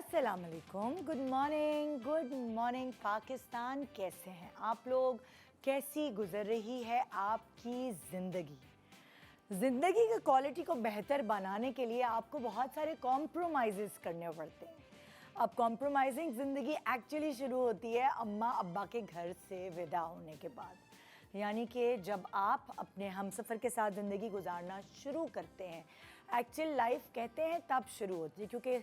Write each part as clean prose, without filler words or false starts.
अस्सलाम वालेकुम, good morning Pakistan. कैसे हैं आप लोग? कैसी गुजर रही है आपकी ज़िंदगी? ज़िंदगी की क्वालिटी को बेहतर बनाने के लिए आपको बहुत सारे कॉम्प्रोमाइज़ेस करने पड़ते हैं। अब कॉम्प्रोमाइजिंग ज़िंदगी एक्चुअली शुरू होती है अम्मा अब्बा के घर से विदा होने के बाद, यानी कि जब आप अपने हमसफ़र के साथ ज़िंदगी गुजारना शुरू करते हैं। एक्चुअल लाइफ कहते हैं तब शुरू होती है, क्योंकि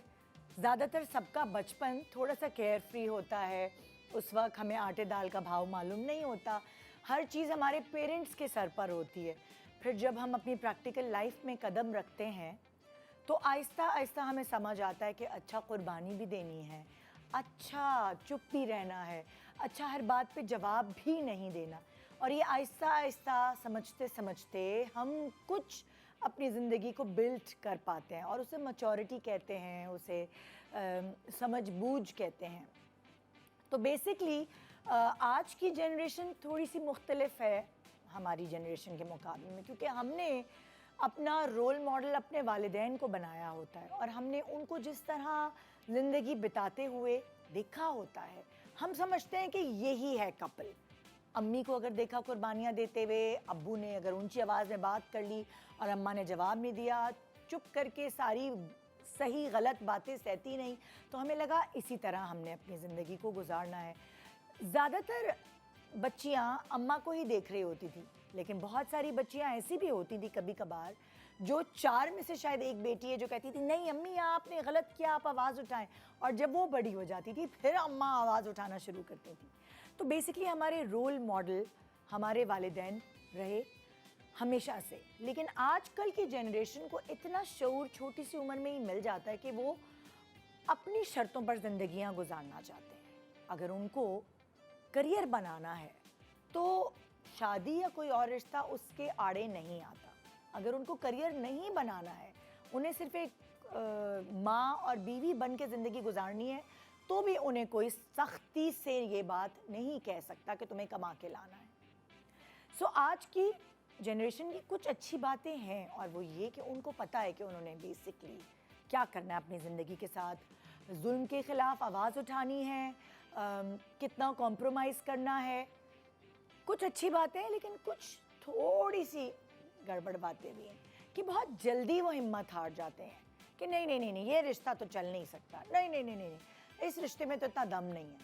ज़्यादातर सबका बचपन थोड़ा सा केयर फ्री होता है। उस वक्त हमें आटे दाल का भाव मालूम नहीं होता, हर चीज़ हमारे पेरेंट्स के सर पर होती है। फिर जब हम अपनी प्रैक्टिकल लाइफ में कदम रखते हैं तो आहिस्ता आहिस्ता हमें समझ आता है कि अच्छा कुर्बानी भी देनी है, अच्छा चुप भी रहना है, अच्छा हर बात पे जवाब भी नहीं देना। और ये आहिस्ता आहिस्ता समझते समझते हम कुछ अपनी ज़िंदगी को बिल्ड कर पाते हैं और उसे मैच्योरिटी कहते हैं, उसे समझ बूझ कहते हैं। तो बेसिकली आज की जनरेशन थोड़ी सी मुख्तलिफ है हमारी जनरेशन के मुकाबले में, क्योंकि हमने अपना रोल मॉडल अपने वालिदैन को बनाया होता है और हमने उनको जिस तरह ज़िंदगी बिताते हुए देखा होता है, हम समझते हैं कि यही है कपल। अम्मी को अगर देखा कुर्बानियाँ देते हुए, अब्बू ने अगर ऊंची आवाज़ में बात कर ली और अम्मा ने जवाब नहीं दिया, चुप करके सारी सही गलत बातें सहती नहीं, तो हमें लगा इसी तरह हमने अपनी ज़िंदगी को गुजारना है। ज़्यादातर बच्चियाँ अम्मा को ही देख रही होती थी, लेकिन बहुत सारी बच्चियाँ ऐसी भी होती थी कभी कभार जो 4 में से शायद एक बेटी है जो कहती थी नहीं अम्मी आपने गलत किया, आप आवाज़ उठाएं। और जब वो बड़ी हो जाती थी फिर अम्मा आवाज़ उठाना शुरू करती थी। तो बेसिकली हमारे रोल मॉडल हमारे वालिदैन रहे हमेशा से। लेकिन आजकल की जनरेशन को इतना शऊर छोटी सी उम्र में ही मिल जाता है कि वो अपनी शर्तों पर ज़िंदगियाँ गुजारना चाहते हैं। अगर उनको करियर बनाना है तो शादी या कोई और रिश्ता उसके आड़े नहीं आता। अगर उनको करियर नहीं बनाना है, उन्हें सिर्फ एक माँ और बीवी बन के ज़िंदगी गुजारनी है, तो भी उन्हें कोई सख्ती से ये बात नहीं कह सकता कि तुम्हें कमा के लाना है। सो आज की जनरेशन की कुछ अच्छी बातें हैं और वो ये कि उनको पता है कि उन्होंने बेसिकली क्या करना है अपनी ज़िंदगी के साथ। जुल्म के ख़िलाफ़ आवाज़ उठानी है, कितना कॉम्प्रोमाइज़ करना है। कुछ अच्छी बातें हैं, लेकिन कुछ थोड़ी सी गड़बड़ बातें भी हैं कि बहुत जल्दी वो हिम्मत हार जाते हैं कि नहीं नहीं नहीं नहीं ये रिश्ता तो चल नहीं सकता, नहीं नहीं नहीं नहीं नहीं इस रिश्ते में तो इतना दम नहीं है।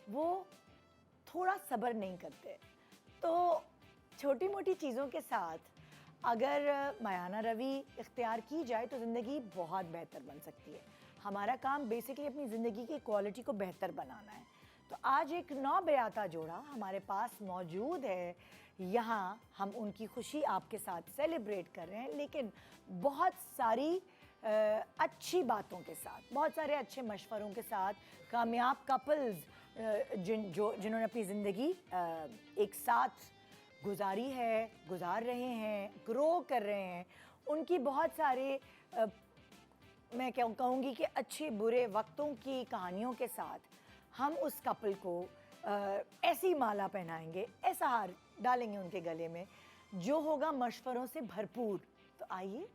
वो थोड़ा सब्र नहीं करते। तो छोटी मोटी चीज़ों के साथ अगर मायाना रवि इख्तियार की जाए तो ज़िंदगी बहुत बेहतर बन सकती है। हमारा काम बेसिकली अपनी ज़िंदगी की क्वालिटी को बेहतर बनाना है। तो आज एक नौबयाता जोड़ा हमारे पास मौजूद है। यहाँ हम उनकी खुशी आपके साथ सेलिब्रेट कर रहे हैं, लेकिन बहुत सारी अच्छी बातों के साथ, बहुत सारे अच्छे मशवरों के साथ। कामयाब कपल्स जिन्होंने अपनी ज़िंदगी एक साथ गुजारी है, गुजार रहे हैं, ग्रो कर रहे हैं, उनकी बहुत सारे मैं क्या कहूँगी कि अच्छे बुरे वक्तों की कहानियों के साथ हम उस कपल को ऐसी माला पहनाएंगे, ऐसा हार डालेंगे उनके गले में जो होगा मशवरों से भरपूर। तो आइए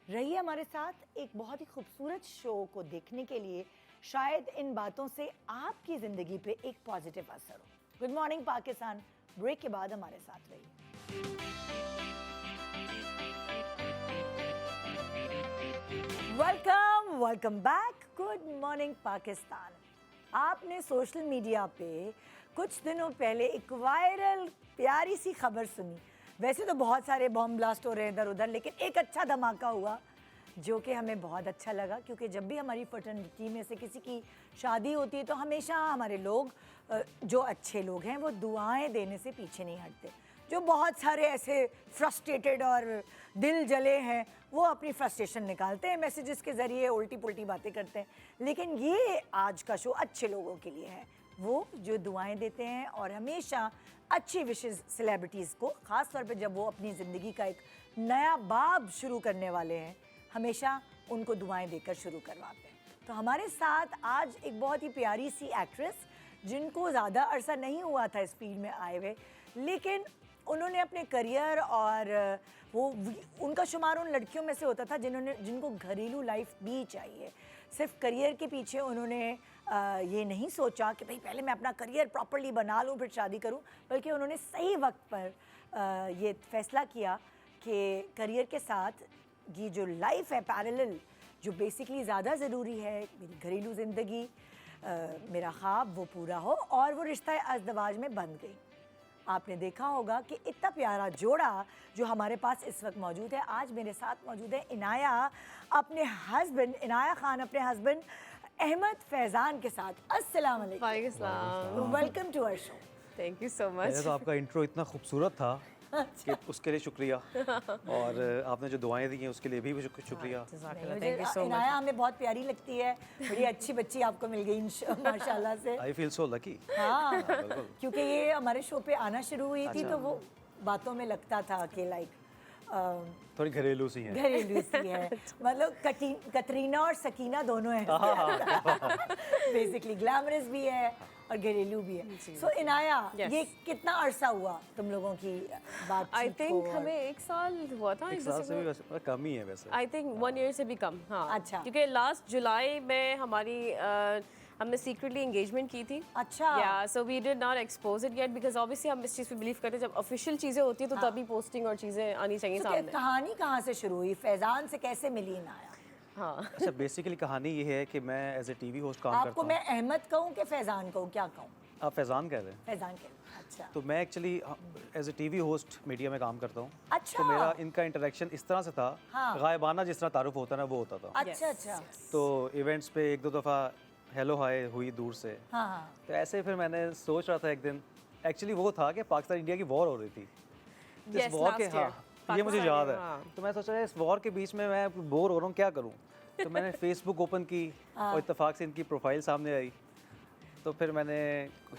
रहिए हमारे साथ एक बहुत ही खूबसूरत शो को देखने के लिए। शायद इन बातों से आपकी ज़िंदगी पे एक पॉजिटिव असर हो। गुड मॉर्निंग पाकिस्तान ब्रेक के बाद हमारे साथ रहिए। Welcome back. Good morning Pakistan. आपने सोशल मीडिया पे कुछ दिनों पहले एक वायरल प्यारी सी खबर सुनी। वैसे तो बहुत सारे बॉम्ब ब्लास्ट हो रहे हैं इधर उधर, लेकिन एक अच्छा धमाका हुआ जो कि हमें बहुत अच्छा लगा, क्योंकि जब भी हमारी फ्रेटर्निटी में से किसी की शादी होती है तो हमेशा हमारे लोग जो अच्छे लोग हैं वो दुआएं देने से पीछे नहीं हटते। जो बहुत सारे ऐसे फ्रस्ट्रेटेड और दिल जले हैं वो अपनी फ्रस्ट्रेशन निकालते हैं मैसेजेस के ज़रिए, उल्टी पुल्टी बातें करते हैं। लेकिन ये आज का शो अच्छे लोगों के लिए है, वो जो दुआएं देते हैं और हमेशा अच्छी विशेज़ सेलिब्रिटीज़ को, ख़ास तौर पे जब वो अपनी ज़िंदगी का एक नया बाब शुरू करने वाले हैं, हमेशा उनको दुआएं देकर शुरू करवाते हैं। तो हमारे साथ आज एक बहुत ही प्यारी सी एक्ट्रेस जिनको ज़्यादा अरसा नहीं हुआ था इस फील्ड में आए हुए, लेकिन उन्होंने अपने करियर और वो उनका शुमार उन लड़कियों में से होता था जिनको घरेलू लाइफ भी चाहिए। सिर्फ करियर के पीछे उन्होंने ये नहीं सोचा कि भाई पहले मैं अपना करियर प्रॉपरली बना लूँ फिर शादी करूँ, बल्कि उन्होंने सही वक्त पर ये फैसला किया कि करियर के साथ ये जो लाइफ है पैरेलल, जो बेसिकली ज़्यादा ज़रूरी है, मेरी घरेलू ज़िंदगी, मेरा ख्वाब वो पूरा हो, और वो रिश्ता अज़दवाज में बन गई। आपने देखा होगा कि इतना प्यारा जोड़ा जो हमारे पास इस वक्त मौजूद है। आज मेरे साथ मौजूद है इनाया खान अपने हस्बैंड अहमद फैज़ान के साथ। अस्सलाम वालेकुम, welcome to our show. Thank you so much. तो आपका इंट्रो इतना खूबसूरत था कि उसके लिए शुक्रिया, और आपने जो दुआएं दी हैं उसके लिए भी शुक्रिया। इनाया हमें बहुत प्यारी लगती है, बड़ी अच्छी बच्ची आपको मिल गई माशाल्लाह से। I feel so lucky. हाँ, क्योंकि ये हमारे शो पे आना शुरू हुई थी तो वो बातों में लगता था कि लाइक थोड़ी घरेलू सी है। घरेलू सी है, मतलब कतरीना और सकीना दोनों हैं। बेसिकली ग्लैमरस भी है और घरेलू भी है। सो इनाया, ये कितना अरसा हुआ तुम लोगों की बातचीत? आई थिंक हमें 1 साल हुआ था। एक साल से भी वैसे कम ही है वैसे। आई थिंक 1 ईयर से भी कम। हाँ, अच्छा। क्योंकि लास्ट जुलाई में हमारी हमने सीक्रेटली एंगेजमेंट की थी। अच्छा। या so we did not expose it yet, because obviously हम इस चीज़ पे बिलीव करते हैं जब ऑफिशियल चीज़ें होती है तो तभी पोस्टिंग और चीज़ें आनी चाहिए सामने। कहानी कहाँ से शुरू हुई? फैज़ान से कैसे मिली इनाया? हाँ, अच्छा, बेसिकली कहानी ये है कि मैं एज ए टीवी होस्ट काम करता आपको हूँ। मैं अहमद कहूँ कि फैज़ान कहूँ, क्या कहूँ? आप फैज़ान कह रहे हैं? फैज़ान कहूँ। अच्छा। तो मैं actually as a TV host media में काम करता हूँ। अच्छा। तो मेरा इनका इंटरेक्शन इस तरह से था, हाँ। गायबाना जिस तरह तारुफ होता है ना वो होता था। अच्छा अच्छा। तो इवेंट्स पे 1-2 दफ़ा हेलो हाय हुई दूर से। हाँ हाँ। तो ऐसे फिर मैंने सोच रहा था एक दिन, एक्चुअली वो था कि पाकिस्तान इंडिया की वॉर हो रही थी। इस Yes, वॉर के last year, ये मुझे पाकिस्तान याद में, है। हाँ। तो मैं सोच रहा इस वॉर के बीच में मैं बोर हो रहा हूँ, क्या करूँ? तो मैंने फेसबुक ओपन की और इत्तेफाक से इनकी प्रोफाइल सामने आई, तो फिर मैंने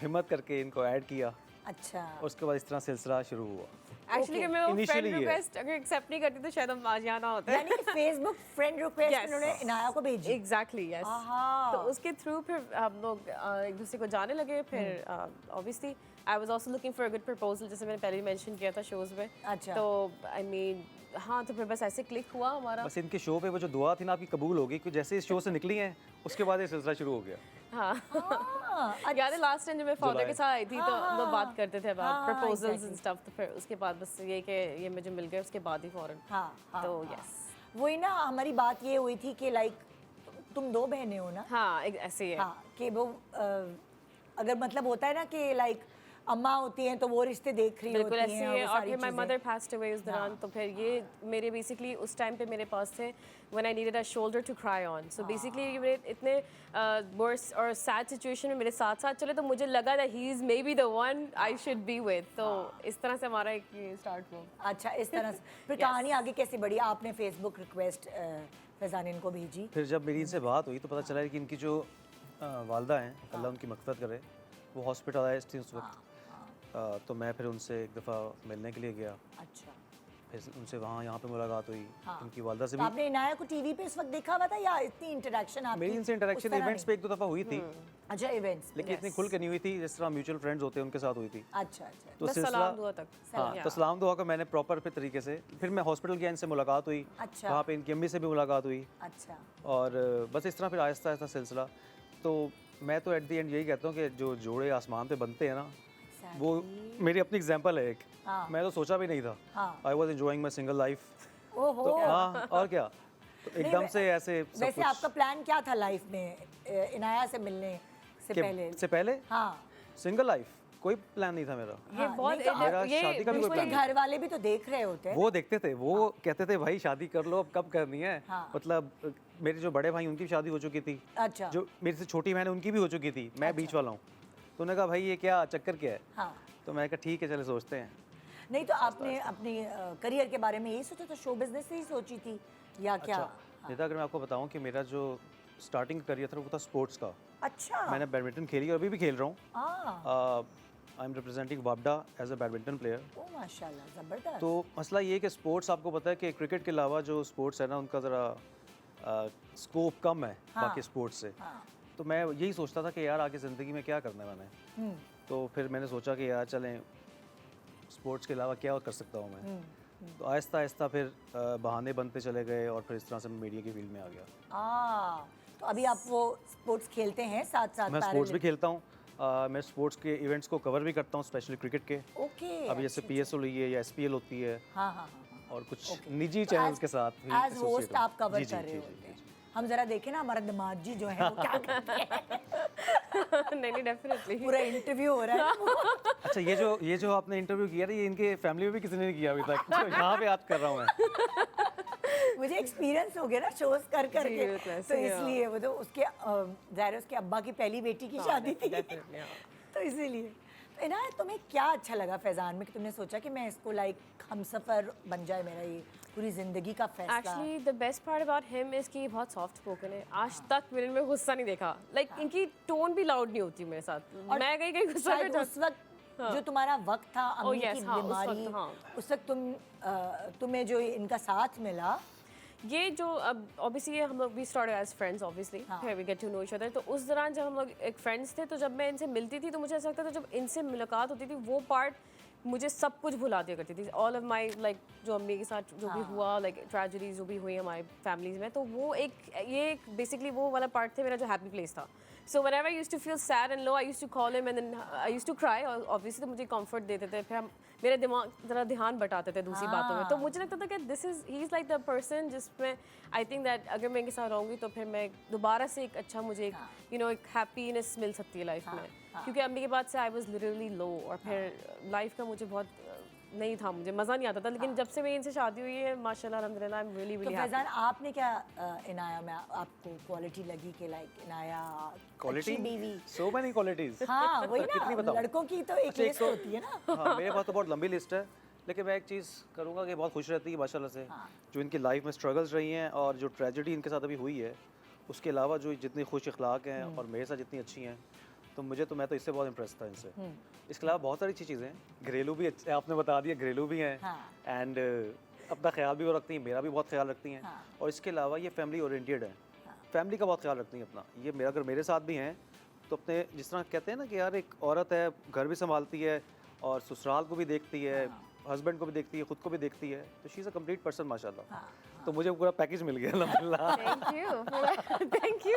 हिम्मत करके इनको ऐड किया। अच्छा। उसके बाद इस तरह सिलसिला शुरू हुआ। एक्चुअली कि मैं वो फ्रेंड Initially ये। रिक्वेस्ट अगर एक्सेप्ट नहीं करती तो शायद हम आज यहाँ ना होते। यानी कि फेसबुक फ्रेंड रिक्वेस्ट Yes. उन्होंने इनाया को भेजी। Exactly yes. आहा। तो उसके थ्रू फिर हम लोग एक दूसरे को जाने लगे। फिर obviously I was also looking for a good proposal, जैसे मैंने पहले मेंशन किया था शोज में। अच्छा। तो आई मीन हाँ, तो फिर बस ऐसे क्लिक हुआ हमारा। बस इनके शो पे वो जो दुआ थी ना आपकी कबूल होगी, क्योंकि जैसे इस शो से निकली हैं उसके बाद ये सिलसिला शुरू हो गया। हाँ, हाँ, याद है लास्ट टाइम जब मैं फादर के साथ आई थी तो हम लोग बात करते थे हाँ, about proposals exactly. And stuff. तो फिर उसके बाद बस ये कि ये मुझे मिल गए उसके बाद ही फौरन। हाँ, हाँ, तो हाँ। यस। वही ना, हमारी बात ये हुई थी कि लाइक तुम 2 बहनें हो ना? हाँ, ऐसे ही है। हाँ, कि वो अगर मतलब होता है ना कि लाइक अम्मा होती हैं तो वो रिश्ते देख रही बिल्कुल होती ऐसे हैं ही है। वो और सारी फिर माय चीज़ें। मदर पास्ड अवे उस दौरान। तो फिर ये मेरे बेसिकली उस टाइम पे मेरे पास थे when I needed a shoulder to cry on. So basically ये मेरे इतने वर्स और सैड सिचुएशन में मेरे साथ साथ चले तो मुझे लगा that he is may be the one I should be with. तो इस तरह से हमारा एक स्टार्ट हुआ। अच्छा, इस तरह से फिर कहानी आगे कैसे बढ़ी? आपने फेसबुक रिक्वेस्ट फैज़ान इनको भेजी? फिर जब मेरी इनसे बात हुई तो पता चला कि इनकी जो वालदा हैं, अल्लाह उनकी मग़फ़िरत करे, वो हॉस्पिटलाइज्ड थी उस वक्त। तो मैं फिर उनसे एक दफ़ा मिलने के लिए गया। अच्छा। फिर उनसे वहाँ यहाँ पे मुलाकात हुई। हाँ। इनकी वालदा से तो भी आपने इनाया को टीवी पे इस वक्त देखा हुआ था या इतनी इंटरेक्शन आपकी? मेरी इनसे इंटरेक्शन इवेंट्स पे 1-2 दफ़ा हुई थी, अच्छा, इवेंट्स। लेकिन इतनी खुल के नहीं हुई थी जिस तरह म्यूचुअल फ्रेंड्स होते हैं उनके साथ हुई थी। अच्छा अच्छा। तो बस सिलसिला सलाम दुआ तक। हाँ, तो सलाम दुआ का मैंने प्रॉपर फिर तरीके से, फिर मैं हॉस्पिटल गया, इनसे मुलाकात हुई। अच्छा। वहाँ पे इनकी अम्मी से भी मुलाकात हुई, अच्छा। और बस इस तरह फिर आहिस्ता आहिस्ता सिलसिला। तो मैं तो एट द एंड यही कहता हूँ कि जो जोड़े आसमान पे बनते हैं ना, वो मेरी अपनी एग्जांपल है एक। हाँ। मैं तो सोचा भी नहीं था। हाँ। I was enjoying my single life. ओहो। तो हाँ, और क्या, तो एकदम से ऐसे सब वैसे आपका प्लान क्या था लाइफ में इनाया से मिलने से पहले? से पहले हाँ। सिंगल लाइफ कोई प्लान नहीं था मेरा। ये हाँ, बहुत नहीं तो मेरा शादी का भी कोई उसके प्लान नहीं। घर वाले भी तो देख रहे होते हैं। वो देखते थे, वो कहते थे भाई शादी कर लो, अब कब करनी है। हाँ। मतलब मेरे जो बड़े भाई उनकी भी शादी हो चुकी थी, अच्छा। जो मेरे से छोटी बहन है उनकी भी हो चुकी थी, मैं बीच वाला हूँ। तो उन्होंने कहा भाई ये क्या चक्कर क्या है। हाँ। तो मैंने कहा ठीक है चले सोचते हैं। नहीं तो आपने अपने करियर के बारे में यही सोचा था, शो बिजनेस से ही सोची थी या क्या? अच्छा नेता, अगर मैं आपको बताऊं कि मेरा जो स्टार्टिंग करियर था वो था स्पोर्ट्स का। अच्छा। मैंने बैडमिंटन खेली और अभी भी खेल रहा हूँ। हाँ। आई एम रिप्रेजेंटिंग वापडा एज अ बैडमिंटन प्लेयर। ओ माशाल्लाह, ज़बरदस्त। तो मसला ये है कि स्पोर्ट्स, आपको पता है कि क्रिकेट के अलावा जो स्पोर्ट्स है ना उनका ज़रा स्कोप कम है हाँ। बाकी स्पोर्ट्स से। हाँ। तो मैं यही सोचता था कि यार आगे ज़िंदगी में क्या करना है मैंने। तो फिर मैंने सोचा कि यार चलें स्पोर्ट्स के अलावा क्या कर सकता हूँ मैं। तो आहिस्ता आहिस्ता फिर बहाने बनते चले गए और फिर इस तरह से मैं मीडिया की फील्ड में आ गया। तो अभी आप वो स्पोर्ट्स खेलते हैं साथ साथ? मैं स्पोर्ट्स भी खेलता हूँ, मैं स्पोर्ट्स के इवेंट्स को कवर भी करता हूँ, स्पेशली क्रिकेट के। ओके। अभी जैसे PSL हुई है या SPL होती है, हाँ हाँ और कुछ निजी चैनल्स के साथ भी एज होस्ट associate हूँ। आप कवर जी, जी, कर रहे जी, होते जी, हैं। जी। हम जरा देखें ना हमारा दिमाग जी जो है वो क्या करते हैं। नहीं डेफिनेटली। पूरा इंटरव्यू हो रहा है। अच्छा, ये जो आपने इंटरव्यू किया ना, ये इनके फैमिली में भी किसी ने नहीं किया अभी तक, तो यहाँ पे याद कर रहा हूँ मैं। मुझे एक्सपीरियंस हो गया ना शोज कर जी, करके, वो तो तो ऐसे ही है। इसलिए वो तो उसके ज़ाहिर है उसके अब्बा की पहली बेटी की शादी थी, definitely, हाँ। तो इसीलिए। तो इनायत, तुम्हें क्या अच्छा लगा फैज़ान में कि तुमने सोचा कि मैं इसको लाइक हमसफ़र बन जाए मेरा ये पूरी ज़िंदगी का फैसला? Actually the best part about him is कि ये बहुत सॉफ्ट स्पोकन है। आज तक मैंने इनमें गुस्सा नहीं देखा। लाइक इनकी टोन भी लाउड नहीं होती मेरे साथ। और मैं कहीं गुस्सा शायद कर उस वक्त जो तुम्हारा वक्त था अम्मी yes, की हाँ, उस बीमारी, वक्त, हाँ। उस वक्त तुम्हें जो इनका साथ मिला, ये जो अब ऑब्वियसली हम लोग we start as friends obviously, हाँ। फिर we get to know each other. तो उस दौरान जब हम लोग एक फ्रेंड्स थे, तो जब मैं इनसे मिलती थी तो मुझे ऐसा लगता था जब इनसे मुलाकात होती थी वो पार्ट मुझे सब कुछ भुला दिया करती थी। ऑल ऑफ माई लाइक जो अम्मी के साथ जो भी हुआ, लाइक ट्रेजेडीज जो भी हुई हमारी फैमिलीज में, तो वो ये बेसिकली वो वाला पार्ट थे मेरा जो हैप्पी प्लेस था। सो whenever I used to feel sad and low, I used to call him and then I used to cry. और obviously तो मुझे comfort देते थे, फिर हम मेरे दिमाग जरा ध्यान बटाते थे दूसरी बातों में। तो मुझे लगता था कि he is like the person जिसमें I think that अगर मैं इनके साथ रहूँगी तो फिर मैं दोबारा से एक अच्छा मुझे एक एक हैप्पीनेस मिल सकती है लाइफ में। क्योंकि अम्मी के बाद से I was literally low, और फिर लाइफ का मुझे बहुत नहीं था, मुझे मज़ा नहीं आता था। लेकिन जब से मेरी इनसे शादी हुई है माशाल्लाह अल्हम्दुलिल्लाह, आई एम रियली तो रियली फैज़ान आपने क्या इनाया में आपको क्वालिटी लगी कि लाइक इनाया क्वालिटी, अच्छी बीवी? So many qualities. हाँ वही कितनी ना, बताऊं? लड़कों की तो एक अच्छा, एक लिस्ट तो- होती है ना। हाँ, मेरे पास तो बहुत लंबी लिस्ट है, लेकिन मैं एक चीज़ करूँगा कि बहुत खुश रहती है माशाल्लाह से। जो इनकी लाइफ में स्ट्रगल्स रही हैं और जो ट्रेजेडी इनके साथ अभी हुई है, उसके अलावा जो जितनी खुश अखलाक हैं और मेरे साथ जितनी अच्छी हैं, तो मैं तो इससे बहुत इम्प्रेस था इनसे। इसके अलावा बहुत सारी अच्छी चीज़ें हैं, घरेलू भी आपने बता दिया, घरेलू भी हैं, एंड अपना ख्याल भी वो रखती हैं, मेरा भी बहुत ख्याल रखती हैं। और इसके अलावा ये फैमिली ओरिएंटेड है, फैमिली का बहुत ख्याल रखती हैं अपना। ये मेरा अगर मेरे साथ भी हैं तो अपने, जिस तरह कहते हैं ना कि यार एक औरत है, घर भी संभालती है और ससुराल को भी देखती है, हस्बैंड को भी देखती है, खुद को भी देखती है, तो she is a complete person माशाल्लाह। तो मुझे पूरा पैकेज मिल गया अल्हम्दुलिल्लाह। Thank you.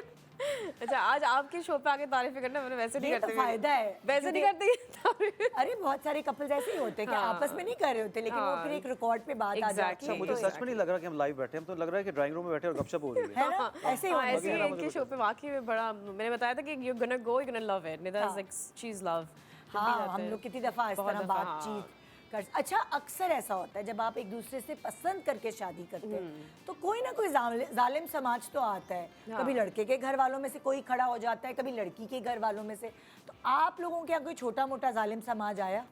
अच्छा, आज आपके शो पे आके तारीफें करना, मैंने वैसे नहीं ये तो करती, फायदा है, वैसे नहीं करती। अरे बहुत सारे कपल्स ऐसे ही होते हैं कि आपस में नहीं कर रहे होते, लेकिन वो फिर एक रिकॉर्ड पे बात आ जाती अच्छा, है। मुझे सच में नहीं लग रहा कि हम लाइव बैठे हैं, हम तो लग रहा है कि ड्राइंग रूम में बैठे और गपशप हो रही है। है ना, ऐसे ही होना ऐसे चाहिए। ही इनके शो पे वाकई में बड़ा, मैंने बताया था कि you're gonna go, you're gonna love it. Nida is like she's love. हाँ, हम लोग कितनी दफ़ा इस बहुत तरह दफ़ा, बातचीत कर। अच्छा, अक्सर ऐसा होता है जब आप एक दूसरे से पसंद करके शादी करते हैं तो कोई ना कोई जालिम समाज तो आता है। कभी लड़के के घर वालों में से कोई खड़ा हो जाता है, कभी लड़की के घर वालों में से। तो आप लोगों के यहाँ कोई छोटा मोटा जालिम समाज आया?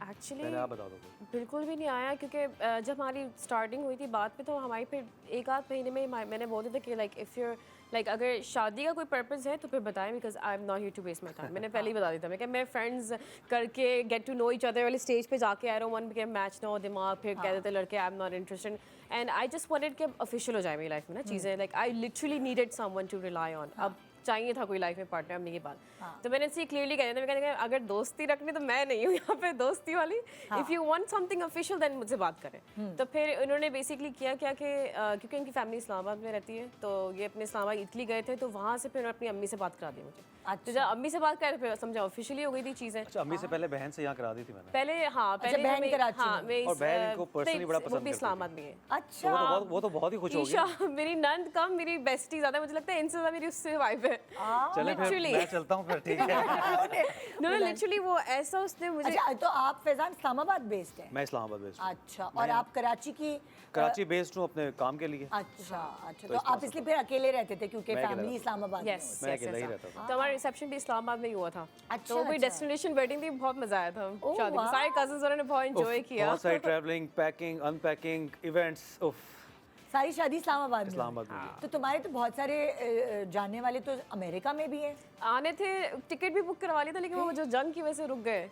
एक्चुअली पहले आप बता दो कोई। बिल्कुल भी नहीं आया, क्योंकि जब हमारी स्टार्टिंग हुई थी बात पे, तो हमारी फिर एक आध महीने में मैंने बोल दिया था कि लाइक इफ़ यूर लाइक अगर शादी का कोई पर्पस है तो फिर बताएं, because I am not here to waste my time. मैंने पहले ही बता दिया था, मैं कि मैं फ्रेंड्स करके get to know each other वाले स्टेज पे जाके I don't want to match ना हो दिमाग, फिर कह देते लड़के I am not interested, and I just wanted कि ऑफिशियल हो जाए मेरी लाइफ में ना चीज़ें। Like I literally needed someone to rely on. अब चाहिए था कोई लाइफ में पार्टनर अम्मी के बाद। तो मैंने इससे क्लियरली कह दिया था, मैं कहने अगर दोस्ती रखनी तो मैं नहीं हूँ यहाँ पे दोस्ती वाली। If you want something official then मुझसे बात करें। तो फिर उन्होंने बेसिकली किया क्या कि क्योंकि उनकी फैमिली इस्लामाबाद में रहती है, तो ये अपने इस्लामाबाद इटली गए थे, तो वहाँ से फिर अपनी अम्मी से बात करा दी मुझे। तो जब अम्मी से बात करा फिर समझा ऑफिशियली हो गई थी चीज़ें। अच्छा, अम्मी से पहले बहन से यहाँ करा दी थी मैंने। पहले हाँ, पहले बहन मैं- कराची हाँ, में। मैं और बहन इनको personally बड़ा पसंद वो भी करती थी। इस्लामाबाद में है। अच्छा, वो तो बहुत ही खुश होगी। ईशा मेरी नंद कम मेरी बेस्टी ज़्यादा, मुझे लगता है इनसे ज़्यादा मेरी उससे वाइफ है। चले फिर literally। मैं चलता हूँ फिर, ठीक है। नो लिटरली वो ऐसा उसने मुझे अच्छा, तो आप फैजान इस्लामाबाद बेस्ड हैं? मैं इस्लामाबाद बेस्ड हूँ। अच्छा, और आप कराची की? कराची बेस्ड हूँ अपने काम के लिए। अच्छा अच्छा, तो आप इसलिए फिर अकेले रहते थे क्योंकि मैं अकेला फैमिली रहता इस्लामाबाद में यस होती मैं अकेला ही रहता था। तो हमारा रिसेप्शन भी इस्लामाबाद में ही हुआ था। अच्छा, तो कोई अच्छा। डेस्टिनेशन वेडिंग थी, बहुत मजा आया था ओह, शादी में। सारे कजिन्स ने बहुत एंजॉय किया। बहुत सारी ट्रैवलिंग, पैकिंग, अनपैकिंग, इवेंट्स। उफ, सारी शादी इस्लामाबाद में हुई। इस्लामाबाद में हुई है। तो तुम्हारे तो बहुत सारे जानने वाले तो अमेरिका में भी हैं। आने थे, टिकट भी बुक करवा लिया था, लेकिन वो जो जंग की वजह से रुक गए।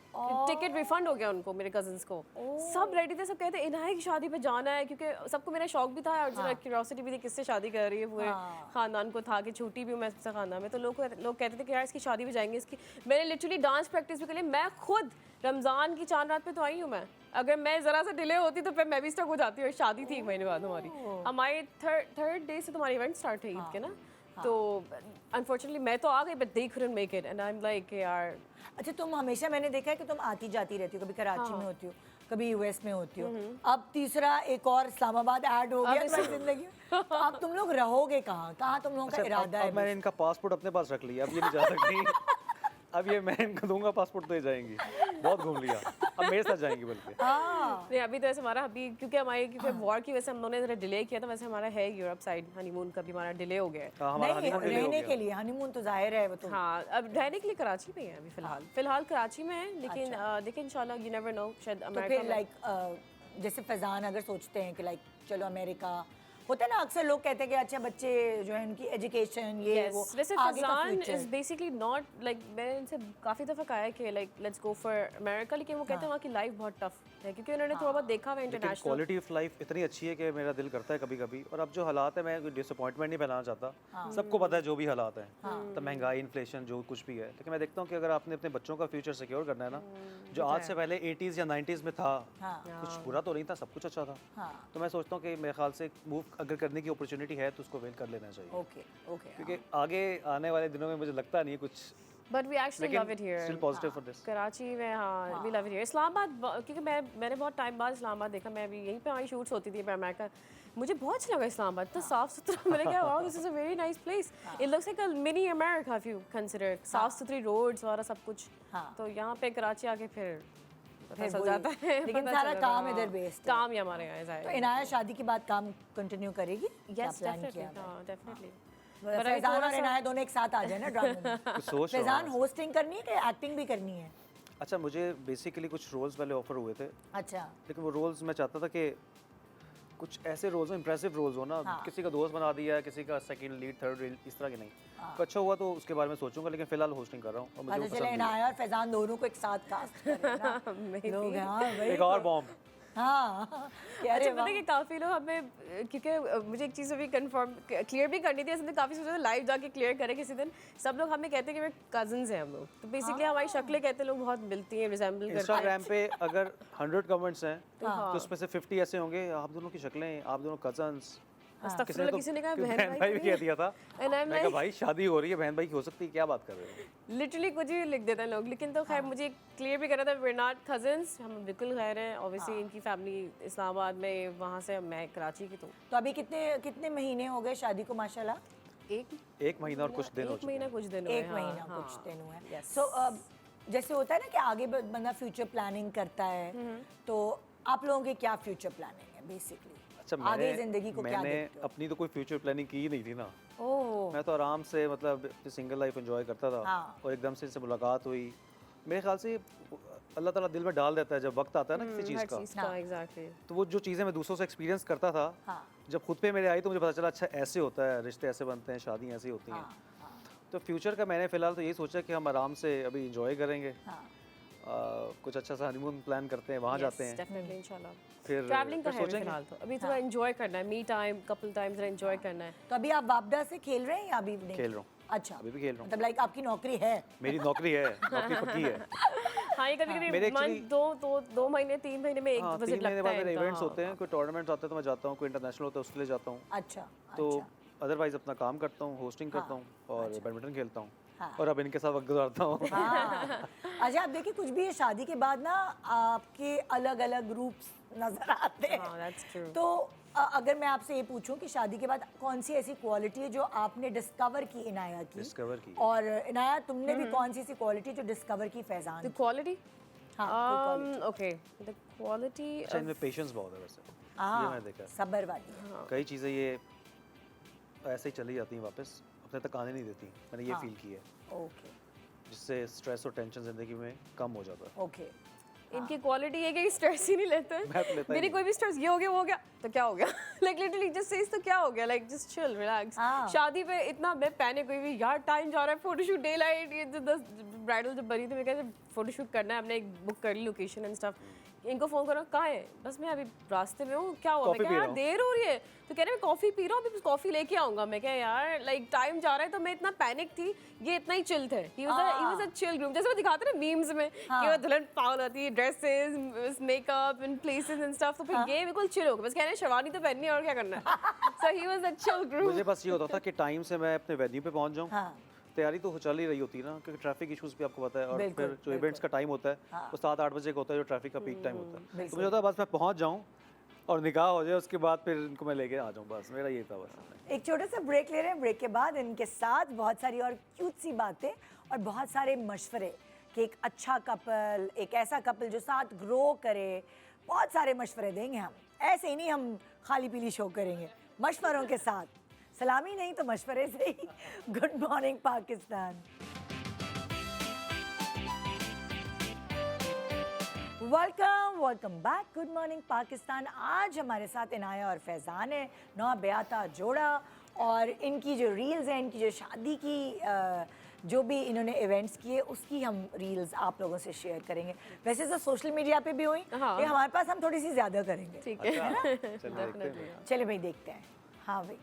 टिकट रिफंड हो गया उनको, मेरे कजिन्स को। सब रेडी थे, सब कहते इनाया की शादी पे जाना है, क्योंकि सबको मेरा शौक भी था और जरा क्यूरियोसिटी भी थी किससे शादी कर रही है। पूरे खानदान को था कि छुट्टी भी हूँ मैं सबसे खानदान में, तो लोग कहते थे कि यार इसकी शादी भी जाएंगे इसकी। मैंने लिटरली डांस प्रैक्टिस भी कर ली। मैं खुद रमज़ान की चांद रात पे तो आई हूँ मैं। अगर मैं ज़रा सा डिले होती तो फिर मैं भी स्टक हो जाती और शादी थी 1 महीने बाद हमारी। हमारे थर्ड डे से तुम्हारी इवेंट स्टार्ट है ईद के ना। तो अनफॉर्चुनेटली मैं तो आ गई, but they couldn't make it and I'm like यार। अच्छा, तुम हमेशा, मैंने देखा है कि तुम आती जाती रहती हो, कभी कराची में होती हो, कभी यूएस में होती हो, अब तीसरा एक और इस्लामाबाद ऐड हो गया तुम्हारी जिंदगी में। तो अब तुम लोग रहोगे कहाँ, कहाँ तुम लोगों का इरादा है? अब मैंने इनका पासपोर्ट अपने पास रख लिया, अब ये नहीं जा सकती। अब ये मैं इनको दूंगा पासपोर्ट तो ये जाएंगी। बहुत घूम लिया, अब मेरे साथ जाएंगी बल्कि। नहीं अभी तो ऐसे हमारा अभी क्योंकि वॉर की वजह से हम लोगों ने जरा डिले किया था। वैसे हमारा है यूरोप साइड हनीमून का भी हमारा डिले हो गया है। हमारा नहीं, honeymoon delay हो रहने गया। के लिए हनीमून तो जाहिर है वो तो। हाँ, अब रहने के लिए कराची में ही है अभी फिलहाल कराची में है, लेकिन देखिए इंशाल्लाह यू नेवर नो, शायद तो अमेरिका फिर में। लाइक जैसे फैजान अगर सोचते हैं कि लाइक चलो अमेरिका, होता है ना अक्सर लोग कहते हैं कि अच्छा बच्चे जो है उनकी एजुकेशन ये वो वैसे आगे का Faizan is future. Basically not like, मैंने इनसे काफ़ी दफ़ा कहा है कि like let's go for America, लेकिन वो कहते हैं वहाँ की लाइफ बहुत टफ है, क्योंकि उन्होंने थोड़ा बहुत देखा हुआ लेकिन इंटरनेशनल। क्वालिटी ऑफ लाइफ इतनी अच्छी है कि मेरा दिल करता है कभी कभी। और अब जो हालात है, मैं कोई डिसअपॉइंटमेंट नहीं फैलाना चाहता। सबको पता है जो भी हालात हैं, तो महंगाई, इन्फ्लेशन, जो कुछ भी है, लेकिन मैं देखता हूँ कि अगर आपने अपने बच्चों का फ्यूचर सिक्योर करना है ना, जो आज से पहले 80s या 90s में था, कुछ बुरा तो नहीं था, सब कुछ अच्छा था। तो मैं सोचता हूँ कि मेरे ख्याल से मूव अगर करने की अपॉर्चुनिटी है तो उसको वेल कर लेना चाहिए, ओके ओके। क्योंकि आगे आने वाले दिनों में मुझे लगता नहीं है कुछ। But we actually love it here. Still positive for this. Karachi में हाँ we love it here. Islamabad, क्योंकि मैंने बहुत टाइम बाद इस्लामाबाद देखा। मैं अभी यहीं पे हमारी शूट्स होती थी अमेरिका। मुझे बहुत अच्छा लगा इस्लामाबाद, इतना साफ सुथरा। मैंने कहा wow this is a very nice place, it looks like a mini America if you consider. साफ सुथरी रोड्स वगैरह सब कुछ। तो यहाँ पे कराची आके फिर पता चल जाता है, लेकिन पता सारा चल काम जाता है। इधर बेस्ड है। काम ही हमारे यहाँ है। तो इनाया शादी के बाद काम कंटिन्यू करेगी? क्या यस प्लान डेफिनेटली, किया है? हाँ डेफिनेटली। फैजान और इनाया दोनों एक साथ आ जाए ना ड्रामे में। कुछ सोच रहा फैजान हूँ। होस्टिंग करनी है कि एक्टिंग भी करनी है? अच्छा, मुझे बेसिकली कुछ रोल्स पहले ऑफर हुए थे, अच्छा लेकिन वो रोल्स मैं चाहता था कि कुछ ऐसे रोल्स हो, इंप्रेसिव रोल्स हो ना। किसी का दोस्त बना दिया, किसी का सेकंड लीड, थर्ड लीड, इस तरह के नहीं। तो अच्छा हुआ तो उसके बारे में सोचूंगा, लेकिन फिलहाल होस्टिंग कर रहा हूँ और मुझे वो अच्छा, चले पसंद भी है। इनाया और फैजान दोनों को एक साथ कास्ट करें ना लोग। हाँ भाई, एक और बॉम्ब। हाँ कह रहे अच्छा पता है कि काफ़ी लोग हमें, क्योंकि मुझे एक चीज़ अभी कंफर्म क्लियर भी करनी थी, ऐसे काफ़ी सोचा लाइव जाके क्लियर करें किसी दिन। सब लोग हमें कहते हैं कि वे कजन्स हैं हम लोग, तो बेसिकली हमारी शक्लें कहते लोग बहुत मिलती हैं, रिजेंबल करती हैं। इंस्टाग्राम पे अगर 100 कमेंट्स हैं तो उसमें से 50 ऐसे होंगे आप दोनों की शक्लें, आप दोनों कजन्स। अस्तगफिरुल्लाह, किसी ने कहा बहन भाई भी कह दिया था। And I'm मैं कहा भाई शादी हो रही है, बहन भाई की हो सकती है, क्या बात कर रहे हो? लिटरली कुछ भी लिख देते हैं लोग। लेकिन तो खैर मुझे क्लियर भी करना था, वी आर नॉट कजन्स, हम बिल्कुल गैर हैं। ऑब्वियसली इनकी फैमिली इस्लामाबाद में, वहाँ से मैं कराची की। तो अभी कितने महीने हो गए शादी को माशाल्लाह? एक महीना और कुछ दिन हो एक चुके महीना हैं। कुछ दिन हुए, एक महीना हाँ, कुछ दिन हुआ है। Yes. सो जैसे होता है ना कि आगे बंदा फ्यूचर प्लानिंग करता है, तो आप लोगों की क्या फ्यूचर प्लानिंग है बेसिकली? अच्छा, आगे जिंदगी को क्या मैंने देखते हो? अपनी तो कोई फ्यूचर प्लानिंग की ही नहीं थी ना। ओह मैं तो आराम से मतलब सिंगल लाइफ एंजॉय करता था। हाँ। और एकदम से इनसे मुलाकात हुई। मेरे ख्याल से अल्लाह ताला दिल में डाल देता है जब वक्त आता है ना किसी हर चीज़ का। चीज़ का एग्जैक्टली। तो वो जो चीज़ें मैं दूसरों से एक्सपीरियंस करता था, हाँ जब खुद पे मेरे आई तो मुझे पता चला अच्छा ऐसे होता है, रिश्ते ऐसे बनते हैं, शादी ऐसी होती हैं। हाँ तो फ्यूचर का मैंने फ़िलहाल तो यही सोचा कि हम आराम से अभी इंजॉय करेंगे। हाँ कुछ अच्छा सा हनीमून प्लान करते हैं, वहाँ जाते हैं। डेफिनेटली इंशाल्लाह। फिर ट्रैवलिंग का फिर है सोचेंगे। फिलहाल तो अभी थोड़ा एंजॉय करना है, मी टाइम, कपल टाइम जरा एंजॉय करना है। तो अभी आप वापदा से खेल रहे हैं या अभी नहीं? खेल रहा हूँ, अच्छा, अभी भी खेल रहा हूँ। मतलब लाइक आपकी नौकरी है? मेरी नौकरी है, नौकरी पक्की है। हाँ, ये कभी कभी मेरे मंथ actually- 2 महीने 3 महीने में एक हाँ, 3 विजिट महीने लगता बाद है मेरे इनका, इवेंट्स हाँ। होते हैं, कोई टूर्नामेंट्स आते हैं तो मैं जाता हूँ, कोई इंटरनेशनल होता है उसके लिए जाता हूँ। अच्छा तो अच्छा अदरवाइज अपना काम करता हूँ, होस्टिंग करता हूँ और बैडमिंटन खेलता हूँ। हाँ। और अब इनके साथ वक्त गुजारता हूँ। हाँ। अच्छा, आप देखिए कुछ भी है शादी के बाद ना आपके अलग अलग रूप्स नजर आते हैं। हाँ, that's true. तो अगर मैं आपसे ये पूछूं कि शादी के बाद कौन सी ऐसी क्वालिटी है जो आपने डिस्कवर की इनाया की? डिस्कवर की। और इनाया तुमने भी कौन सी ऐसी क्वालिटी जो डिस्कवर की फैजान The की? quality? हाँ, कोई quality। Okay. The quality अच्छा, of इनमें पेशेंस बहुत है वैसे, ये हाँ, मैंने देखा है। सब्र वाली। कई चीज़ें ये ऐसे ही चली जाती हैं वापस, अपने तक आने नहीं देती। मैंने ये हाँ। फील किया है, ओके जिससे स्ट्रेस और टेंशन ज़िंदगी में कम हो जाता है। ओके। इनकी क्वालिटी है कि स्ट्रेस ही नहीं लेते मैं तो लेता ही मेरी नहीं। कोई भी स्ट्रेस ये हो गया वो हो गया तो क्या हो गया लाइक लिटरली जस्ट सेज तो क्या हो गया लाइक जस्ट चिल रिलैक्स हाँ। शादी पे इतना मैं पैनिक हुई हुई यार टाइम जा रहा है फोटोशूट डे लाइट ये जो 10 ब्राइडल जब बनी थी मैं कहा फोटोशूट करना है हमने एक बुक कर ली लोकेशन एंड स्टफ इनको फ़ोन करो कहाँ है बस मैं अभी रास्ते में हूँ क्या हुआ मैं कॉफ़ी क्या पी यार रहा हूँ। देर हो रही है तो कह रहे मैं कॉफ़ी पी रहा हूँ अभी कॉफ़ी लेके आऊँगा मैं क्या यार लाइक टाइम जा रहा है तो मैं इतना पैनिक थी ये इतना ही चिल थे ही वाज अ चिल ग्रुप जैसे वो दिखाते हैं मीम्स में कि वो दुल्हन पागल होती है dresses makeup in places and stuff तो फिर ये बिल्कुल चिल हो गया बस कह रहे हैं शेरवानी तो पहननी है और क्या करना है so he was a chill group मुझे बस ये होता था कि टाइम से मैं अपने वेन्यू पे पहुंच जाऊं। हाँ। तैयारी तो चल ही रही होती है ना, क्योंकि ट्रैफिक इश्यूज भी आपको पता है, और बिल्कुल, फिर जो इवेंट्स का टाइम होता है वो 7-8 बजे का होता है, जो ट्रैफिक का पीक टाइम होता है। तो मुझे होता है बस मैं पहुंच जाऊं और निकाह हो जाए, उसके बाद फिर इनको मैं लेके आ जाऊं, बस मेरा ये था बस। एक छोटा सा ब्रेक ले रहे हैं, ब्रेक के बाद इनके साथ बहुत सारी और क्यूट सी बातें और बहुत सारे मशवरे कि एक अच्छा कपल, एक ऐसा कपल जो साथ ग्रो करे, बहुत सारे मशवरे देंगे हम। ऐसे ही नहीं हम खाली पीली शो करेंगे, मशवरों के साथ। सलामी नहीं तो मशवरे से ही। Good morning Pakistan. Welcome back. Good morning Pakistan. आज हमारे साथ इनाया और फैज़ान है, नौ ब्याता जोड़ा, और इनकी जो रील्स हैं, इनकी जो शादी की जो भी इन्होंने इवेंट्स किए उसकी हम रील्स आप लोगों से शेयर करेंगे। वैसे तो सोशल मीडिया पे भी हुई, हाँ। ये हमारे पास हम थोड़ी सी ज़्यादा करेंगे। ठीक है चलिए देखते हैं। चले भाई देखते हैं। हाँ भाई,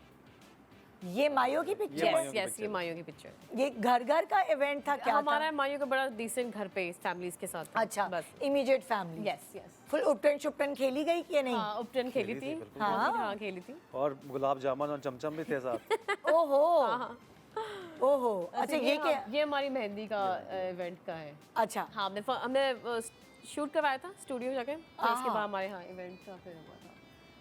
ये मायो की पिक्चर मायो है? की यस ये मायो की पिक्चर ये घर घर का इवेंट था क्या हमारा था? मायो का बड़ा डिसेंट घर पे फैमिलीज के साथ था। अच्छा, बस immediate family. Yes yes full उपटन शुपटन खेली गई कि नहीं? हाँ उपटन खेली थी बिल्कुल। हाँ खेली थी और गुलाब जामुन और चमचम भी थे साथ। ओहो हाँ। ओहो, अच्छा ये क्या? ये हमारी मेहंदी का इवेंट का है। अच्छा हाँ हमने शूट करवाया था स्टूडियो जाके फिर उसके बाद हमारे यहाँ इवेंट का फिर हुआ था।